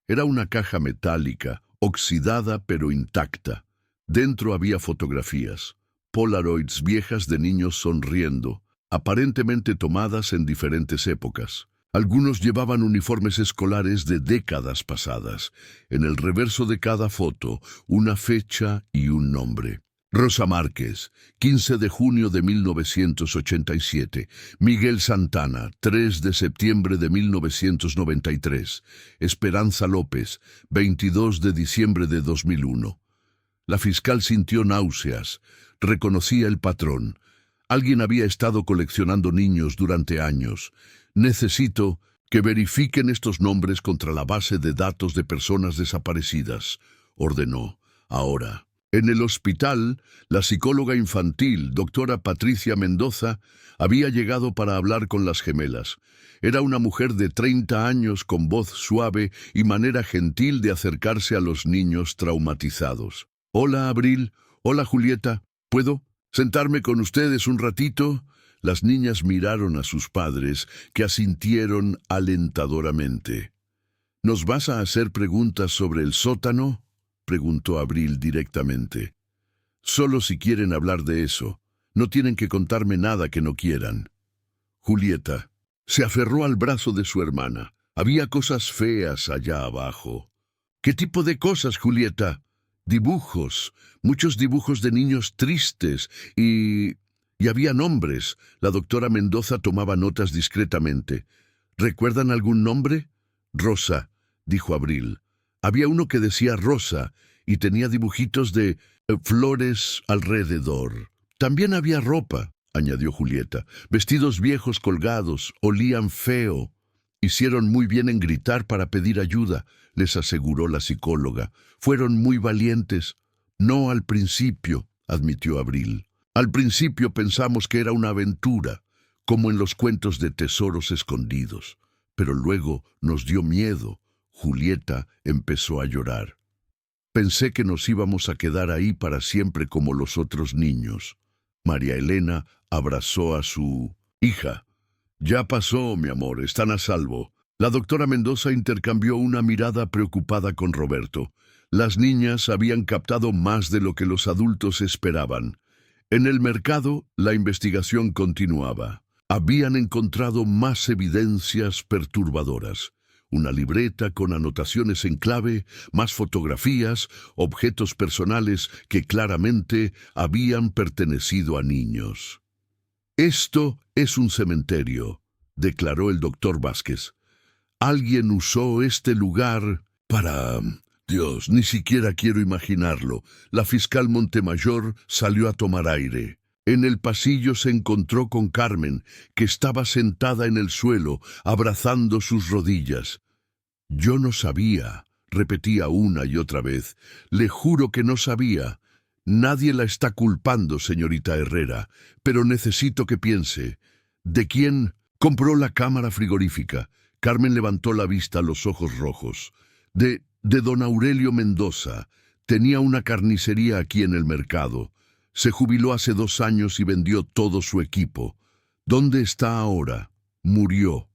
Era una caja metálica, oxidada pero intacta. Dentro había fotografías, polaroids viejas de niños sonriendo, aparentemente tomadas en diferentes épocas. Algunos llevaban uniformes escolares de décadas pasadas. En el reverso de cada foto, una fecha y un nombre. Rosa Márquez, 15 de junio de 1987. Miguel Santana, 3 de septiembre de 1993. Esperanza López, 22 de diciembre de 2001. La fiscal sintió náuseas. Reconocía el patrón. Alguien había estado coleccionando niños durante años. «Necesito que verifiquen estos nombres contra la base de datos de personas desaparecidas», ordenó. «Ahora». En el hospital, la psicóloga infantil, doctora Patricia Mendoza, había llegado para hablar con las gemelas. Era una mujer de 30 años con voz suave y manera gentil de acercarse a los niños traumatizados. «Hola, Abril. Hola, Julieta. ¿Puedo sentarme con ustedes un ratito?» Las niñas miraron a sus padres, que asintieron alentadoramente. «¿Nos vas a hacer preguntas sobre el sótano?», preguntó Abril directamente. «Solo si quieren hablar de eso. No tienen que contarme nada que no quieran». Julieta se aferró al brazo de su hermana. Había cosas feas allá abajo. «¿Qué tipo de cosas, Julieta?» «Dibujos, muchos dibujos de niños tristes y había nombres». La doctora Mendoza tomaba notas discretamente. «¿Recuerdan algún nombre?» «Rosa», dijo Abril. Había uno que decía Rosa y tenía dibujitos de flores alrededor. «También había ropa», añadió Julieta. «Vestidos viejos colgados, olían feo». «Hicieron muy bien en gritar para pedir ayuda», les aseguró la psicóloga. «Fueron muy valientes». «No al principio», admitió Abril. «Al principio pensamos que era una aventura, como en los cuentos de tesoros escondidos. Pero luego nos dio miedo». Julieta empezó a llorar. «Pensé que nos íbamos a quedar ahí para siempre como los otros niños». María Elena abrazó a su hija. «Ya pasó, mi amor, están a salvo». La doctora Mendoza intercambió una mirada preocupada con Roberto. Las niñas habían captado más de lo que los adultos esperaban. En el mercado, la investigación continuaba. Habían encontrado más evidencias perturbadoras. Una libreta con anotaciones en clave, más fotografías, objetos personales que claramente habían pertenecido a niños. «Esto es un cementerio», declaró el doctor Vázquez. «Alguien usó este lugar para... Dios, ni siquiera quiero imaginarlo». La fiscal Montemayor salió a tomar aire. En el pasillo se encontró con Carmen, que estaba sentada en el suelo, abrazando sus rodillas. «Yo no sabía», repetía una y otra vez. «Le juro que no sabía. Nadie la está culpando, señorita Herrera, pero necesito que piense. ¿De quién compró la cámara frigorífica?» Carmen levantó la vista, los ojos rojos. De don Aurelio Mendoza. Tenía una carnicería aquí en el mercado. Se jubiló hace 2 años y vendió todo su equipo. ¿Dónde está ahora? Murió.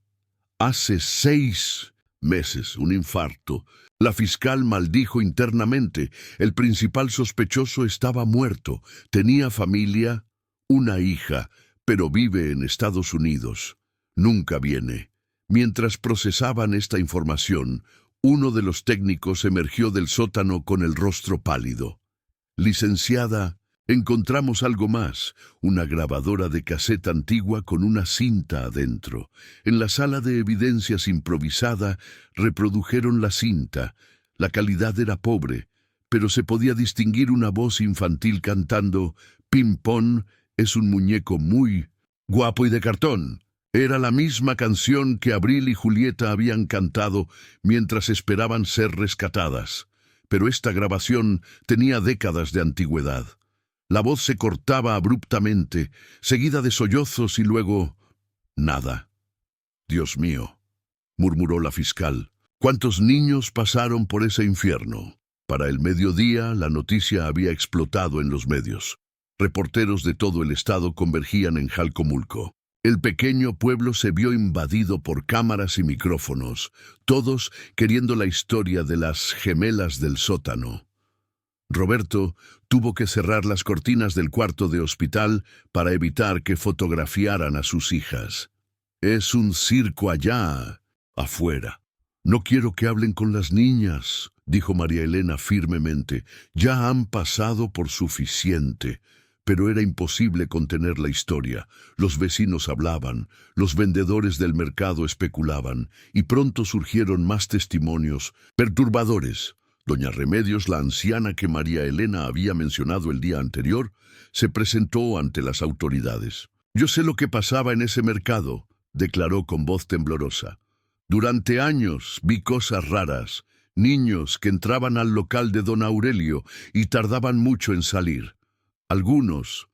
Hace 6 meses, un infarto. La fiscal maldijo internamente. El principal sospechoso estaba muerto. Tenía familia, una hija, pero vive en Estados Unidos. Nunca viene. Mientras procesaban esta información, uno de los técnicos emergió del sótano con el rostro pálido. «Licenciada, encontramos algo más, una grabadora de casete antigua con una cinta adentro. En la sala de evidencias improvisada reprodujeron la cinta. La calidad era pobre, pero se podía distinguir una voz infantil cantando «Ping-pong es un muñeco muy guapo y de cartón». Era la misma canción que Abril y Julieta habían cantado mientras esperaban ser rescatadas. Pero esta grabación tenía décadas de antigüedad. La voz se cortaba abruptamente, seguida de sollozos y luego... nada. «Dios mío», murmuró la fiscal. «¿Cuántos niños pasaron por ese infierno?» Para el mediodía, la noticia había explotado en los medios. Reporteros de todo el estado convergían en Jalcomulco. El pequeño pueblo se vio invadido por cámaras y micrófonos, todos queriendo la historia de las gemelas del sótano. Roberto tuvo que cerrar las cortinas del cuarto de hospital para evitar que fotografiaran a sus hijas. «Es un circo allá, afuera. No quiero que hablen con las niñas», dijo María Elena firmemente. «Ya han pasado por suficiente». Pero era imposible contener la historia. Los vecinos hablaban, los vendedores del mercado especulaban, y pronto surgieron más testimonios perturbadores. Doña Remedios, la anciana que María Elena había mencionado el día anterior, se presentó ante las autoridades. «Yo sé lo que pasaba en ese mercado», declaró con voz temblorosa. «Durante años vi cosas raras. Niños que entraban al local de don Aurelio y tardaban mucho en salir. Algunos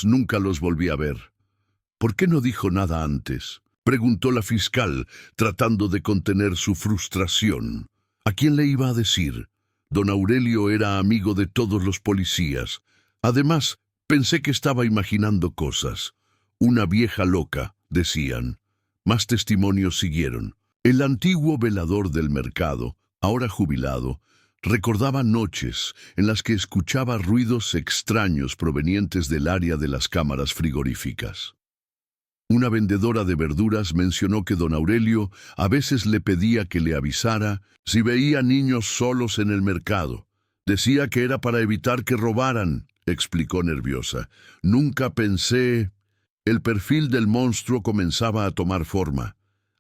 nunca los volví a ver. ¿Por qué no dijo nada antes?, preguntó la fiscal, tratando de contener su frustración. ¿A quién le iba a decir? Don Aurelio era amigo de todos los policías. Además, pensé que estaba imaginando cosas. Una vieja loca, decían. Más testimonios siguieron. El antiguo velador del mercado, ahora jubilado, recordaba noches en las que escuchaba ruidos extraños provenientes del área de las cámaras frigoríficas. Una vendedora de verduras mencionó que don Aurelio a veces le pedía que le avisara si veía niños solos en el mercado. Decía que era para evitar que robaran, explicó nerviosa. Nunca pensé... El perfil del monstruo comenzaba a tomar forma.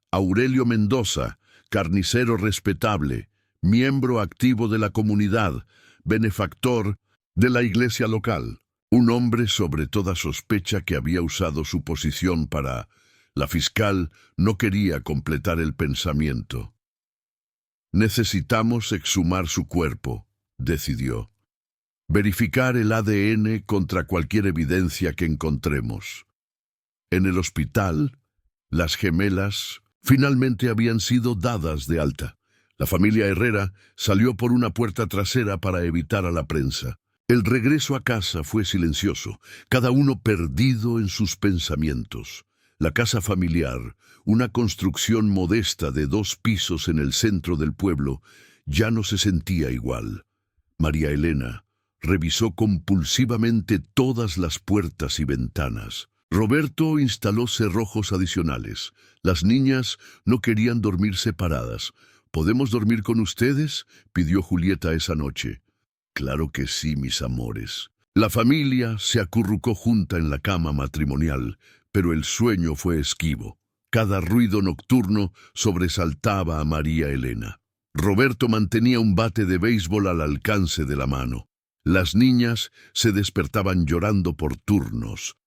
Aurelio Mendoza, carnicero respetable, miembro activo de la comunidad, benefactor de la iglesia local. Un hombre sobre toda sospecha que había usado su posición para... La fiscal no quería completar el pensamiento. Necesitamos exhumar su cuerpo, decidió. Verificar el ADN contra cualquier evidencia que encontremos. En el hospital, las gemelas finalmente habían sido dadas de alta. La familia Herrera salió por una puerta trasera para evitar a la prensa. El regreso a casa fue silencioso, cada uno perdido en sus pensamientos. La casa familiar, una construcción modesta de 2 pisos en el centro del pueblo, ya no se sentía igual. María Elena revisó compulsivamente todas las puertas y ventanas. Roberto instaló cerrojos adicionales. Las niñas no querían dormir separadas. ¿Podemos dormir con ustedes?, pidió Julieta esa noche. Claro que sí, mis amores. La familia se acurrucó junta en la cama matrimonial, pero el sueño fue esquivo. Cada ruido nocturno sobresaltaba a María Elena. Roberto mantenía un bate de béisbol al alcance de la mano. Las niñas se despertaban llorando por turnos.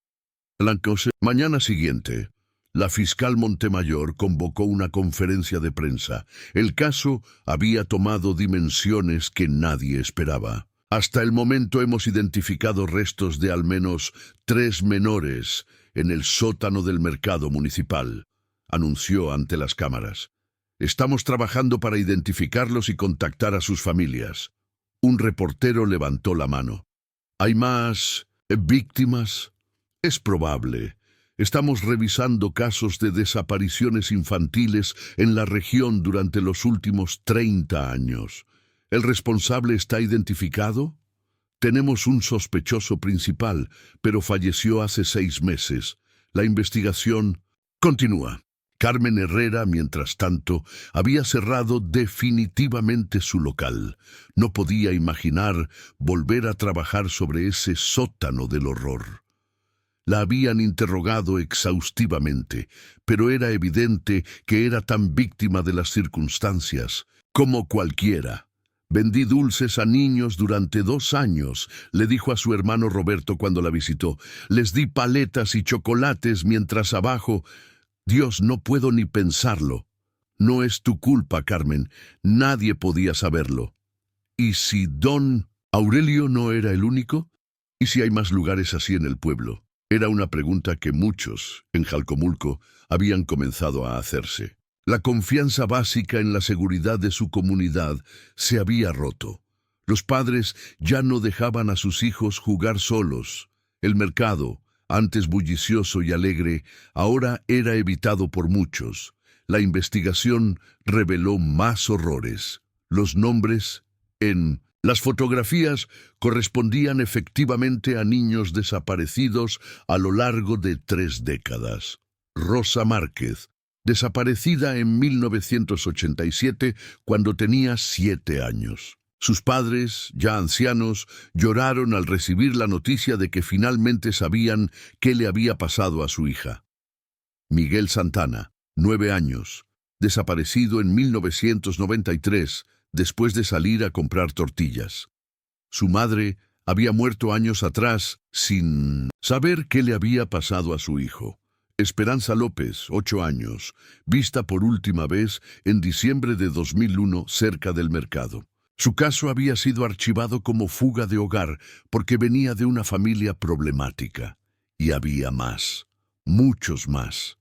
Mañana siguiente, la fiscal Montemayor convocó una conferencia de prensa. El caso había tomado dimensiones que nadie esperaba. Hasta el momento hemos identificado restos de al menos 3 menores en el sótano del mercado municipal, anunció ante las cámaras. Estamos trabajando para identificarlos y contactar a sus familias. Un reportero levantó la mano. ¿Hay más víctimas? Es probable. Estamos revisando casos de desapariciones infantiles en la región durante los últimos 30 años. ¿El responsable está identificado? Tenemos un sospechoso principal, pero falleció hace 6 meses. La investigación continúa. Carmen Herrera, mientras tanto, había cerrado definitivamente su local. No podía imaginar volver a trabajar sobre ese sótano del horror. La habían interrogado exhaustivamente, pero era evidente que era tan víctima de las circunstancias como cualquiera. Vendí dulces a niños durante 2 años, le dijo a su hermano Roberto cuando la visitó. Les di paletas y chocolates mientras abajo... Dios, no puedo ni pensarlo. No es tu culpa, Carmen. Nadie podía saberlo. ¿Y si don Aurelio no era el único? ¿Y si hay más lugares así en el pueblo? Era una pregunta que muchos, en Jalcomulco, habían comenzado a hacerse. La confianza básica en la seguridad de su comunidad se había roto. Los padres ya no dejaban a sus hijos jugar solos. El mercado, antes bullicioso y alegre, ahora era evitado por muchos. La investigación reveló más horrores. Los nombres en las fotografías correspondían efectivamente a niños desaparecidos a lo largo de 3 décadas. Rosa Márquez, desaparecida en 1987 cuando tenía 7 años. Sus padres, ya ancianos, lloraron al recibir la noticia de que finalmente sabían qué le había pasado a su hija. Miguel Santana, 9 años, desaparecido en 1993, después de salir a comprar tortillas. Su madre había muerto años atrás sin saber qué le había pasado a su hijo. Esperanza López, 8 años, vista por última vez en diciembre de 2001 cerca del mercado. Su caso había sido archivado como fuga de hogar porque venía de una familia problemática. Y había más, muchos más.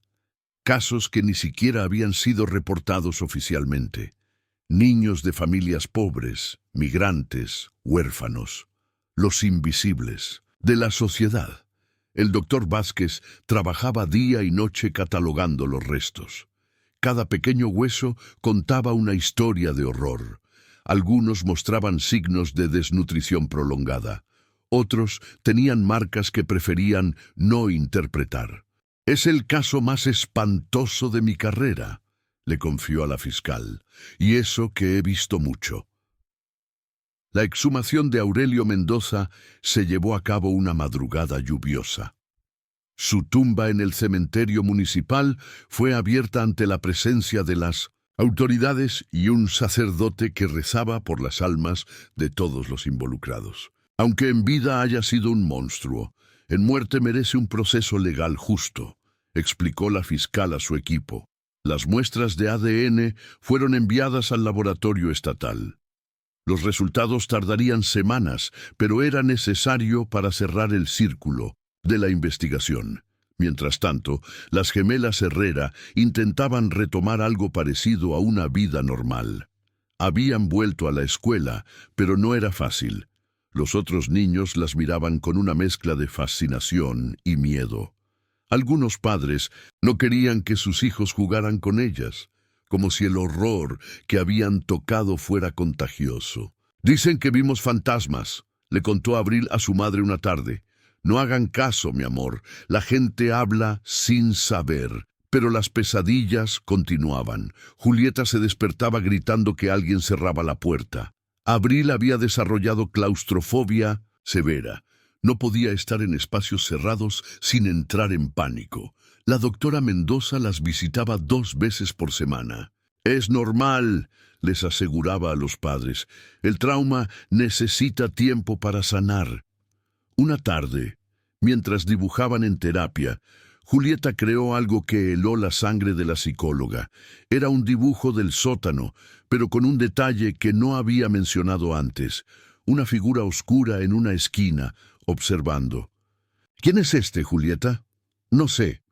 Casos que ni siquiera habían sido reportados oficialmente. Niños de familias pobres, migrantes, huérfanos. Los invisibles de la sociedad. El doctor Vázquez trabajaba día y noche catalogando los restos. Cada pequeño hueso contaba una historia de horror. Algunos mostraban signos de desnutrición prolongada. Otros tenían marcas que preferían no interpretar. «Es el caso más espantoso de mi carrera», le confió a la fiscal, «y eso que he visto mucho». La exhumación de Aurelio Mendoza se llevó a cabo una madrugada lluviosa. Su tumba en el cementerio municipal fue abierta ante la presencia de las autoridades y un sacerdote que rezaba por las almas de todos los involucrados. Aunque en vida haya sido un monstruo, en muerte merece un proceso legal justo, explicó la fiscal a su equipo. Las muestras de ADN fueron enviadas al laboratorio estatal. Los resultados tardarían semanas, pero era necesario para cerrar el círculo de la investigación. Mientras tanto, las gemelas Herrera intentaban retomar algo parecido a una vida normal. Habían vuelto a la escuela, pero no era fácil. Los otros niños las miraban con una mezcla de fascinación y miedo. Algunos padres no querían que sus hijos jugaran con ellas, como si el horror que habían tocado fuera contagioso. «Dicen que vimos fantasmas», le contó Abril a su madre una tarde. «No hagan caso, mi amor, la gente habla sin saber». Pero las pesadillas continuaban. Julieta se despertaba gritando que alguien cerraba la puerta. Abril había desarrollado claustrofobia severa. No podía estar en espacios cerrados sin entrar en pánico. La doctora Mendoza las visitaba 2 veces por semana. «Es normal», les aseguraba a los padres. «El trauma necesita tiempo para sanar». Una tarde, mientras dibujaban en terapia, Julieta creó algo que heló la sangre de la psicóloga. Era un dibujo del sótano, pero con un detalle que no había mencionado antes. Una figura oscura en una esquina, observando. «¿Quién es este, Julieta?» «No sé,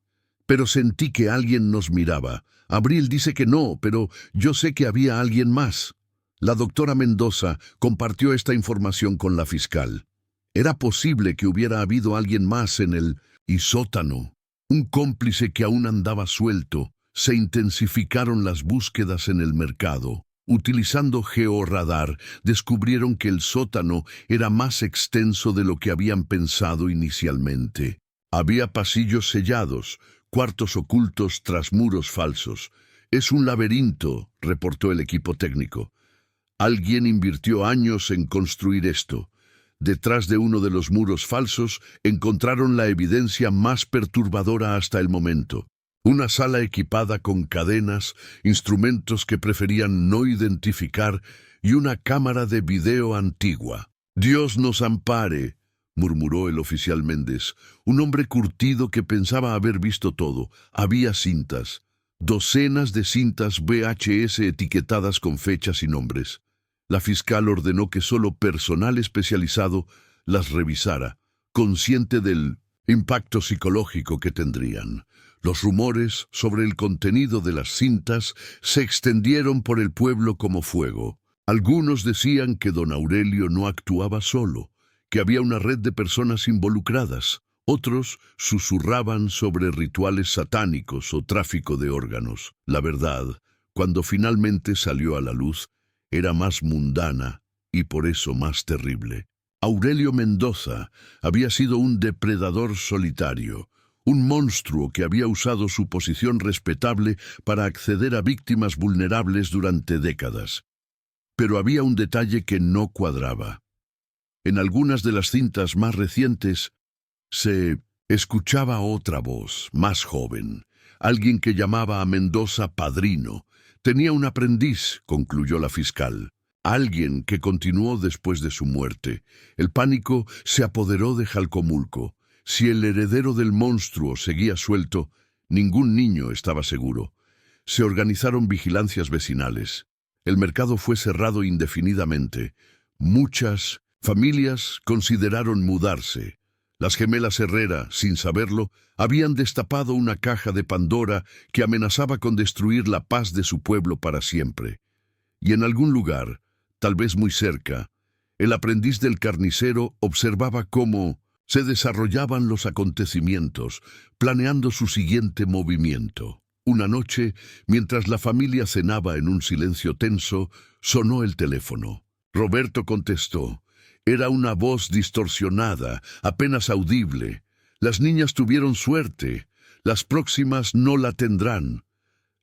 pero sentí que alguien nos miraba. Abril dice que no, pero yo sé que había alguien más». La doctora Mendoza compartió esta información con la fiscal. Era posible que hubiera habido alguien más en el sótano, un cómplice que aún andaba suelto. Se intensificaron las búsquedas en el mercado. Utilizando georradar, descubrieron que el sótano era más extenso de lo que habían pensado inicialmente. Había pasillos sellados, cuartos ocultos tras muros falsos. «Es un laberinto», reportó el equipo técnico. «Alguien invirtió años en construir esto». Detrás de uno de los muros falsos encontraron la evidencia más perturbadora hasta el momento. Una sala equipada con cadenas, instrumentos que preferían no identificar y una cámara de video antigua. «Dios nos ampare», murmuró el oficial Méndez, un hombre curtido que pensaba haber visto todo. Había cintas, docenas de cintas VHS etiquetadas con fechas y nombres. La fiscal ordenó que solo personal especializado las revisara, consciente del impacto psicológico que tendrían. Los rumores sobre el contenido de las cintas se extendieron por el pueblo como fuego. Algunos decían que don Aurelio no actuaba solo, que había una red de personas involucradas. Otros susurraban sobre rituales satánicos o tráfico de órganos. La verdad, cuando finalmente salió a la luz, era más mundana y por eso más terrible. Aurelio Mendoza había sido un depredador solitario, un monstruo que había usado su posición respetable para acceder a víctimas vulnerables durante décadas. Pero había un detalle que no cuadraba. En algunas de las cintas más recientes se escuchaba otra voz, más joven, alguien que llamaba a Mendoza padrino. Tenía un aprendiz, concluyó la fiscal, alguien que continuó después de su muerte. El pánico se apoderó de Jalcomulco. Si el heredero del monstruo seguía suelto, Ningún niño estaba seguro. Se organizaron vigilancias vecinales. El mercado fue cerrado indefinidamente. Muchas familias consideraron mudarse. Las gemelas Herrera, sin saberlo, habían destapado una caja de Pandora que amenazaba con destruir la paz de su pueblo para siempre. Y en algún lugar, tal vez muy cerca, el aprendiz del carnicero observaba cómo se desarrollaban los acontecimientos, planeando su siguiente movimiento. Una noche, mientras la familia cenaba en un silencio tenso, sonó el teléfono. Roberto contestó. Era una voz distorsionada, apenas audible. Las niñas tuvieron suerte. Las próximas no la tendrán.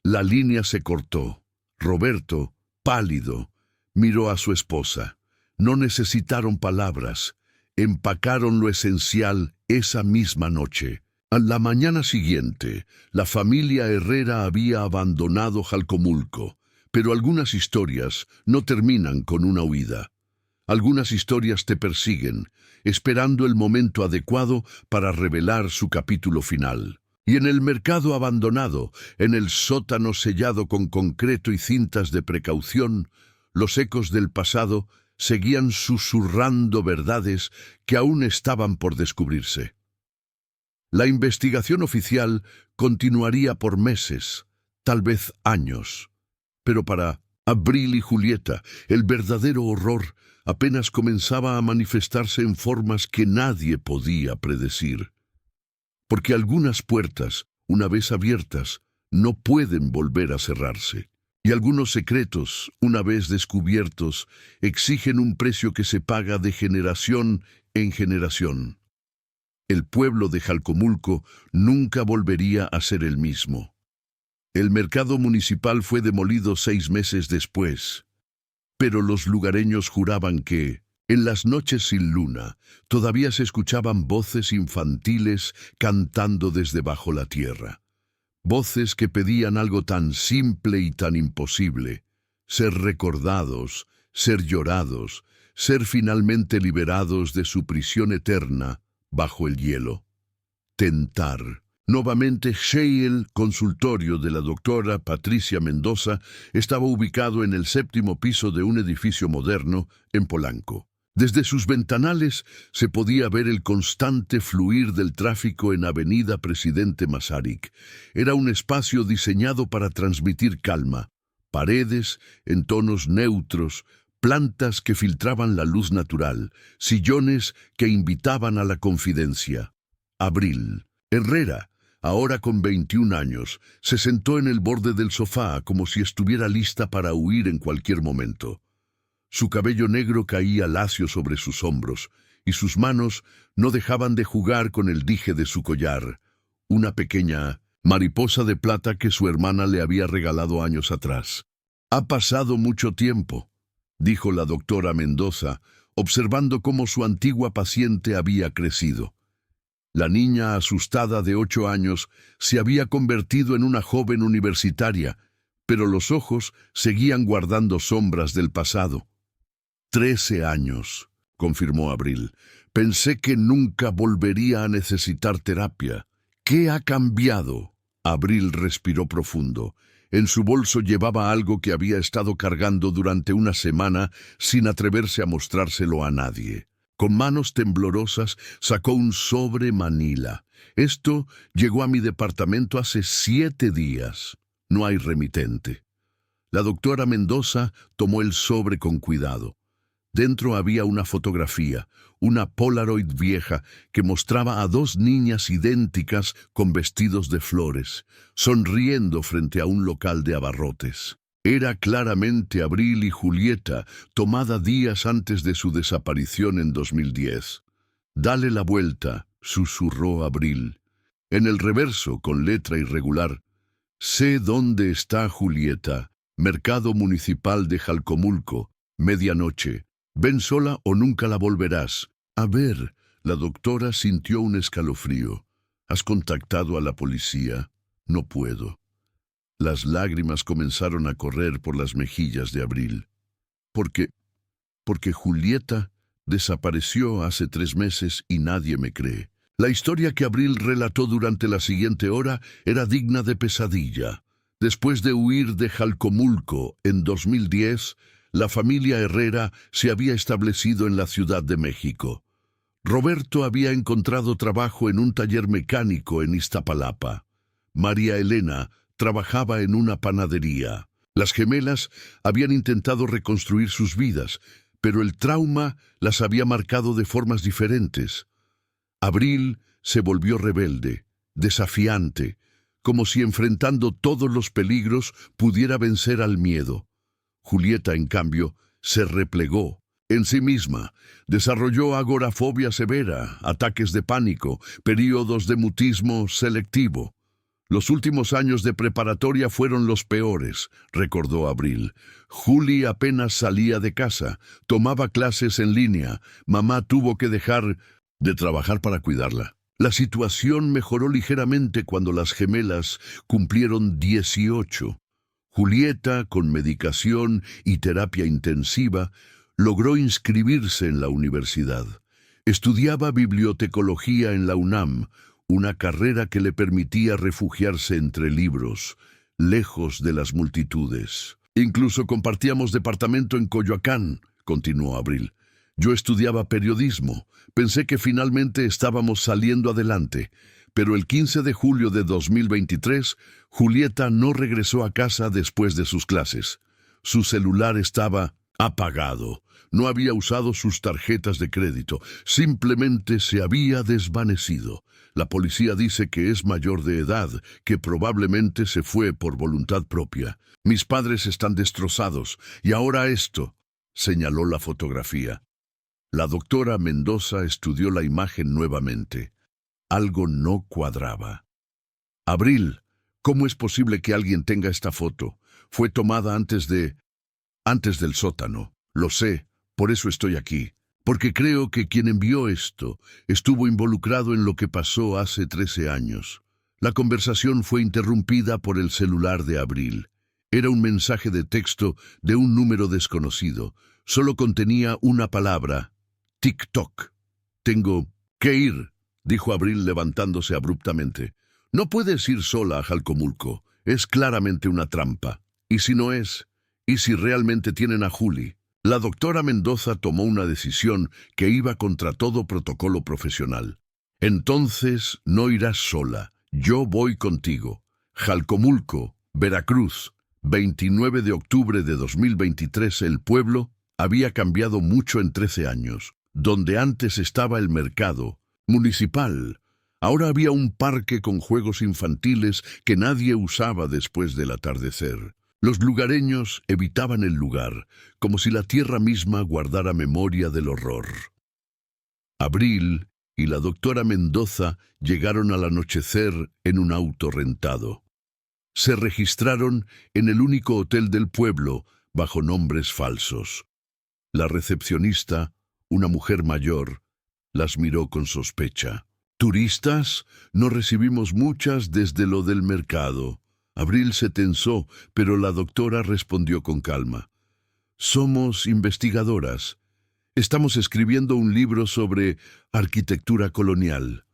La línea se cortó. Roberto, pálido, miró a su esposa. No necesitaron palabras. Empacaron lo esencial esa misma noche. A la mañana siguiente, la familia Herrera había abandonado Jalcomulco, pero algunas historias no terminan con una huida. Algunas historias te persiguen, esperando el momento adecuado para revelar su capítulo final. Y en el mercado abandonado, en el sótano sellado con concreto y cintas de precaución, los ecos del pasado seguían susurrando verdades que aún estaban por descubrirse. La investigación oficial continuaría por meses, tal vez años. Pero para Abril y Julieta, el verdadero horror apenas comenzaba a manifestarse en formas que nadie podía predecir. Porque algunas puertas, una vez abiertas, no pueden volver a cerrarse. Y algunos secretos, una vez descubiertos, exigen un precio que se paga de generación en generación. El pueblo de Jalcomulco nunca volvería a ser el mismo. El mercado municipal fue demolido 6 meses después, pero los lugareños juraban que, en las noches sin luna, todavía se escuchaban voces infantiles cantando desde bajo la tierra. Voces que pedían algo tan simple y tan imposible: ser recordados, ser llorados, ser finalmente liberados de su prisión eterna bajo el hielo. Tentar. Nuevamente, el consultorio de la doctora Patricia Mendoza estaba ubicado en el 7º piso de un edificio moderno en Polanco. Desde sus ventanales se podía ver el constante fluir del tráfico en Avenida Presidente Masaryk. Era un espacio diseñado para transmitir calma. Paredes en tonos neutros, plantas que filtraban la luz natural, sillones que invitaban a la confidencia. Abril. Herrera, ahora con 21 años, se sentó en el borde del sofá como si estuviera lista para huir en cualquier momento. Su cabello negro caía lacio sobre sus hombros, y sus manos no dejaban de jugar con el dije de su collar, una pequeña mariposa de plata que su hermana le había regalado años atrás. «Ha pasado mucho tiempo», dijo la doctora Mendoza, observando cómo su antigua paciente había crecido. La niña asustada de 8 años se había convertido en una joven universitaria, pero los ojos seguían guardando sombras del pasado. 13 años, confirmó Abril. Pensé que nunca volvería a necesitar terapia. ¿Qué ha cambiado? Abril respiró profundo. En su bolso llevaba algo que había estado cargando durante una semana sin atreverse a mostrárselo a nadie. Con manos temblorosas sacó un sobre manila. Esto llegó a mi departamento hace 7 días. No hay remitente. La doctora Mendoza tomó el sobre con cuidado. Dentro había una fotografía, una Polaroid vieja que mostraba a 2 niñas idénticas con vestidos de flores, sonriendo frente a un local de abarrotes. Era claramente Abril y Julieta, tomada días antes de su desaparición en 2010. «Dale la vuelta», susurró Abril. En el reverso, con letra irregular: «Sé dónde está Julieta. Mercado Municipal de Jalcomulco. Medianoche. Ven sola o nunca la volverás». A ver, la doctora sintió un escalofrío. «¿Has contactado a la policía?» «No puedo». Las lágrimas comenzaron a correr por las mejillas de Abril. Porque Julieta desapareció hace 3 meses y nadie me cree. La historia que Abril relató durante la siguiente hora era digna de pesadilla. Después de huir de Jalcomulco en 2010, la familia Herrera se había establecido en la Ciudad de México. Roberto había encontrado trabajo en un taller mecánico en Iztapalapa. María Elena trabajaba en una panadería. Las gemelas habían intentado reconstruir sus vidas, pero el trauma las había marcado de formas diferentes. Abril se volvió rebelde, desafiante, como si enfrentando todos los peligros pudiera vencer al miedo. Julieta, en cambio, se replegó en sí misma, desarrolló agorafobia severa, ataques de pánico, períodos de mutismo selectivo. Los últimos años de preparatoria fueron los peores, recordó Abril. Juli apenas salía de casa, tomaba clases en línea, mamá tuvo que dejar de trabajar para cuidarla. La situación mejoró ligeramente cuando las gemelas cumplieron 18. Julieta, con medicación y terapia intensiva, logró inscribirse en la universidad. Estudiaba bibliotecología en la UNAM, una carrera que le permitía refugiarse entre libros, lejos de las multitudes. Incluso compartíamos departamento en Coyoacán, continuó Abril. Yo estudiaba periodismo. Pensé que finalmente estábamos saliendo adelante, pero el 15 de julio de 2023, Julieta no regresó a casa después de sus clases. Su celular estaba apagado. No había usado sus tarjetas de crédito. Simplemente se había desvanecido. La policía dice que es mayor de edad, que probablemente se fue por voluntad propia. Mis padres están destrozados. Y ahora esto, señaló la fotografía. La doctora Mendoza estudió la imagen nuevamente. Algo no cuadraba. Abril, ¿cómo es posible que alguien tenga esta foto? Fue tomada antes del sótano. Lo sé, por eso estoy aquí. Porque creo que quien envió esto estuvo involucrado en lo que pasó hace 13 años. La conversación fue interrumpida por el celular de Abril. Era un mensaje de texto de un número desconocido. Solo contenía una palabra: TikTok. Tengo que ir, dijo Abril levantándose abruptamente. No puedes ir sola a Jalcomulco. Es claramente una trampa. ¿Y si no es? ¿Y si realmente tienen a Juli? La doctora Mendoza tomó una decisión que iba contra todo protocolo profesional. Entonces no irás sola. Yo voy contigo. Jalcomulco, Veracruz, 29 de octubre de 2023. El pueblo había cambiado mucho en 13 años. Donde antes estaba el mercado municipal, ahora había un parque con juegos infantiles que nadie usaba después del atardecer. Los lugareños evitaban el lugar, como si la tierra misma guardara memoria del horror. Abril y la doctora Mendoza llegaron al anochecer en un auto rentado. Se registraron en el único hotel del pueblo bajo nombres falsos. La recepcionista, una mujer mayor, las miró con sospecha. ¿Turistas? No recibimos muchas desde lo del mercado. Abril se tensó, pero la doctora respondió con calma. Somos investigadoras. Estamos escribiendo un libro sobre arquitectura colonial.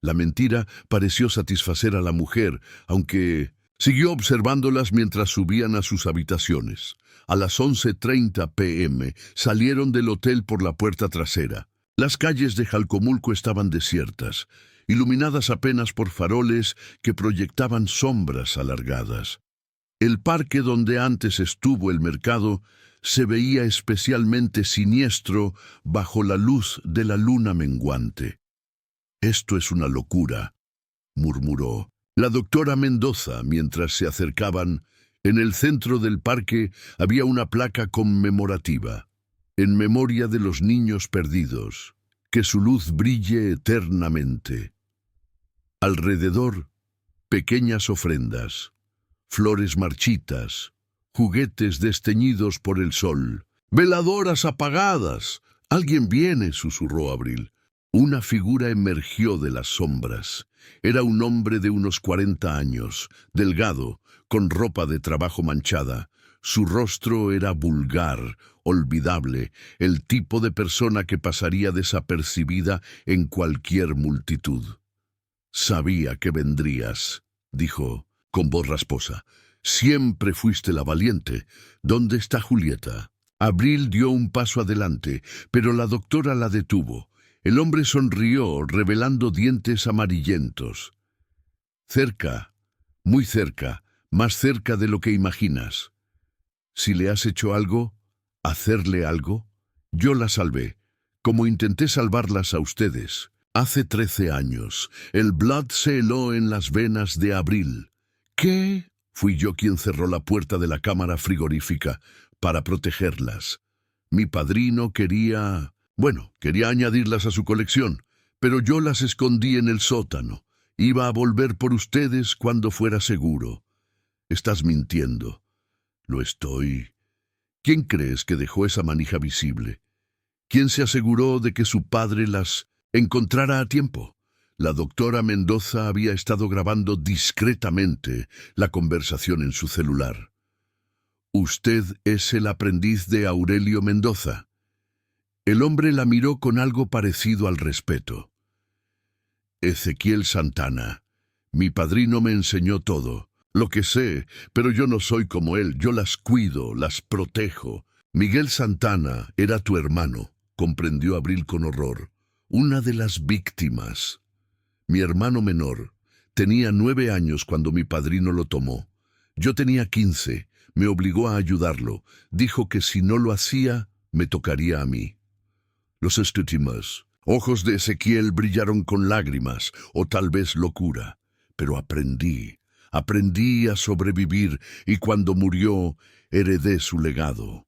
La mentira pareció satisfacer a la mujer, aunque siguió observándolas mientras subían a sus habitaciones. A las 11:30 p.m. salieron del hotel por la puerta trasera. Las calles de Jalcomulco estaban desiertas, iluminadas apenas por faroles que proyectaban sombras alargadas. El parque donde antes estuvo el mercado se veía especialmente siniestro bajo la luz de la luna menguante. «Esto es una locura», murmuró la doctora Mendoza mientras se acercaban. En el centro del parque había una placa conmemorativa, en memoria de los niños perdidos, que su luz brille eternamente. Alrededor, pequeñas ofrendas, flores marchitas, juguetes desteñidos por el sol, veladoras apagadas. «Alguien viene», susurró Abril. Una figura emergió de las sombras. Era un hombre de unos 40 años, delgado, con ropa de trabajo manchada. Su rostro era vulgar, olvidable, el tipo de persona que pasaría desapercibida en cualquier multitud. «Sabía que vendrías», dijo con voz rasposa. «Siempre fuiste la valiente. ¿Dónde está Julieta?» Abril dio un paso adelante, pero la doctora la detuvo. El hombre sonrió, revelando dientes amarillentos. «Cerca, muy cerca, más cerca de lo que imaginas. Si le has hecho algo, hacerle algo, yo la salvé, como intenté salvarlas a ustedes. Hace 13 años, el blood se heló en las venas de Abril. ¿Qué? Fui yo quien cerró la puerta de la cámara frigorífica para protegerlas. Mi padrino quería añadirlas a su colección, pero yo las escondí en el sótano. Iba a volver por ustedes cuando fuera seguro. Estás mintiendo. Lo estoy. ¿Quién crees que dejó esa manija visible? ¿Quién se aseguró de que su padre las encontrara a tiempo? La doctora Mendoza había estado grabando discretamente la conversación en su celular. «Usted es el aprendiz de Aurelio Mendoza». El hombre la miró con algo parecido al respeto. «Ezequiel Santana. Mi padrino me enseñó todo. Lo que sé, pero yo no soy como él. Yo las cuido, las protejo. Miguel Santana era tu hermano», comprendió Abril con horror. «Una de las víctimas. Mi hermano menor tenía 9 años cuando mi padrino lo tomó. Yo tenía 15. Me obligó a ayudarlo. Dijo que si no lo hacía, me tocaría a mí». Los escútimas, ojos de Ezequiel brillaron con lágrimas, o tal vez locura. «Pero aprendí a sobrevivir, y cuando murió, heredé su legado».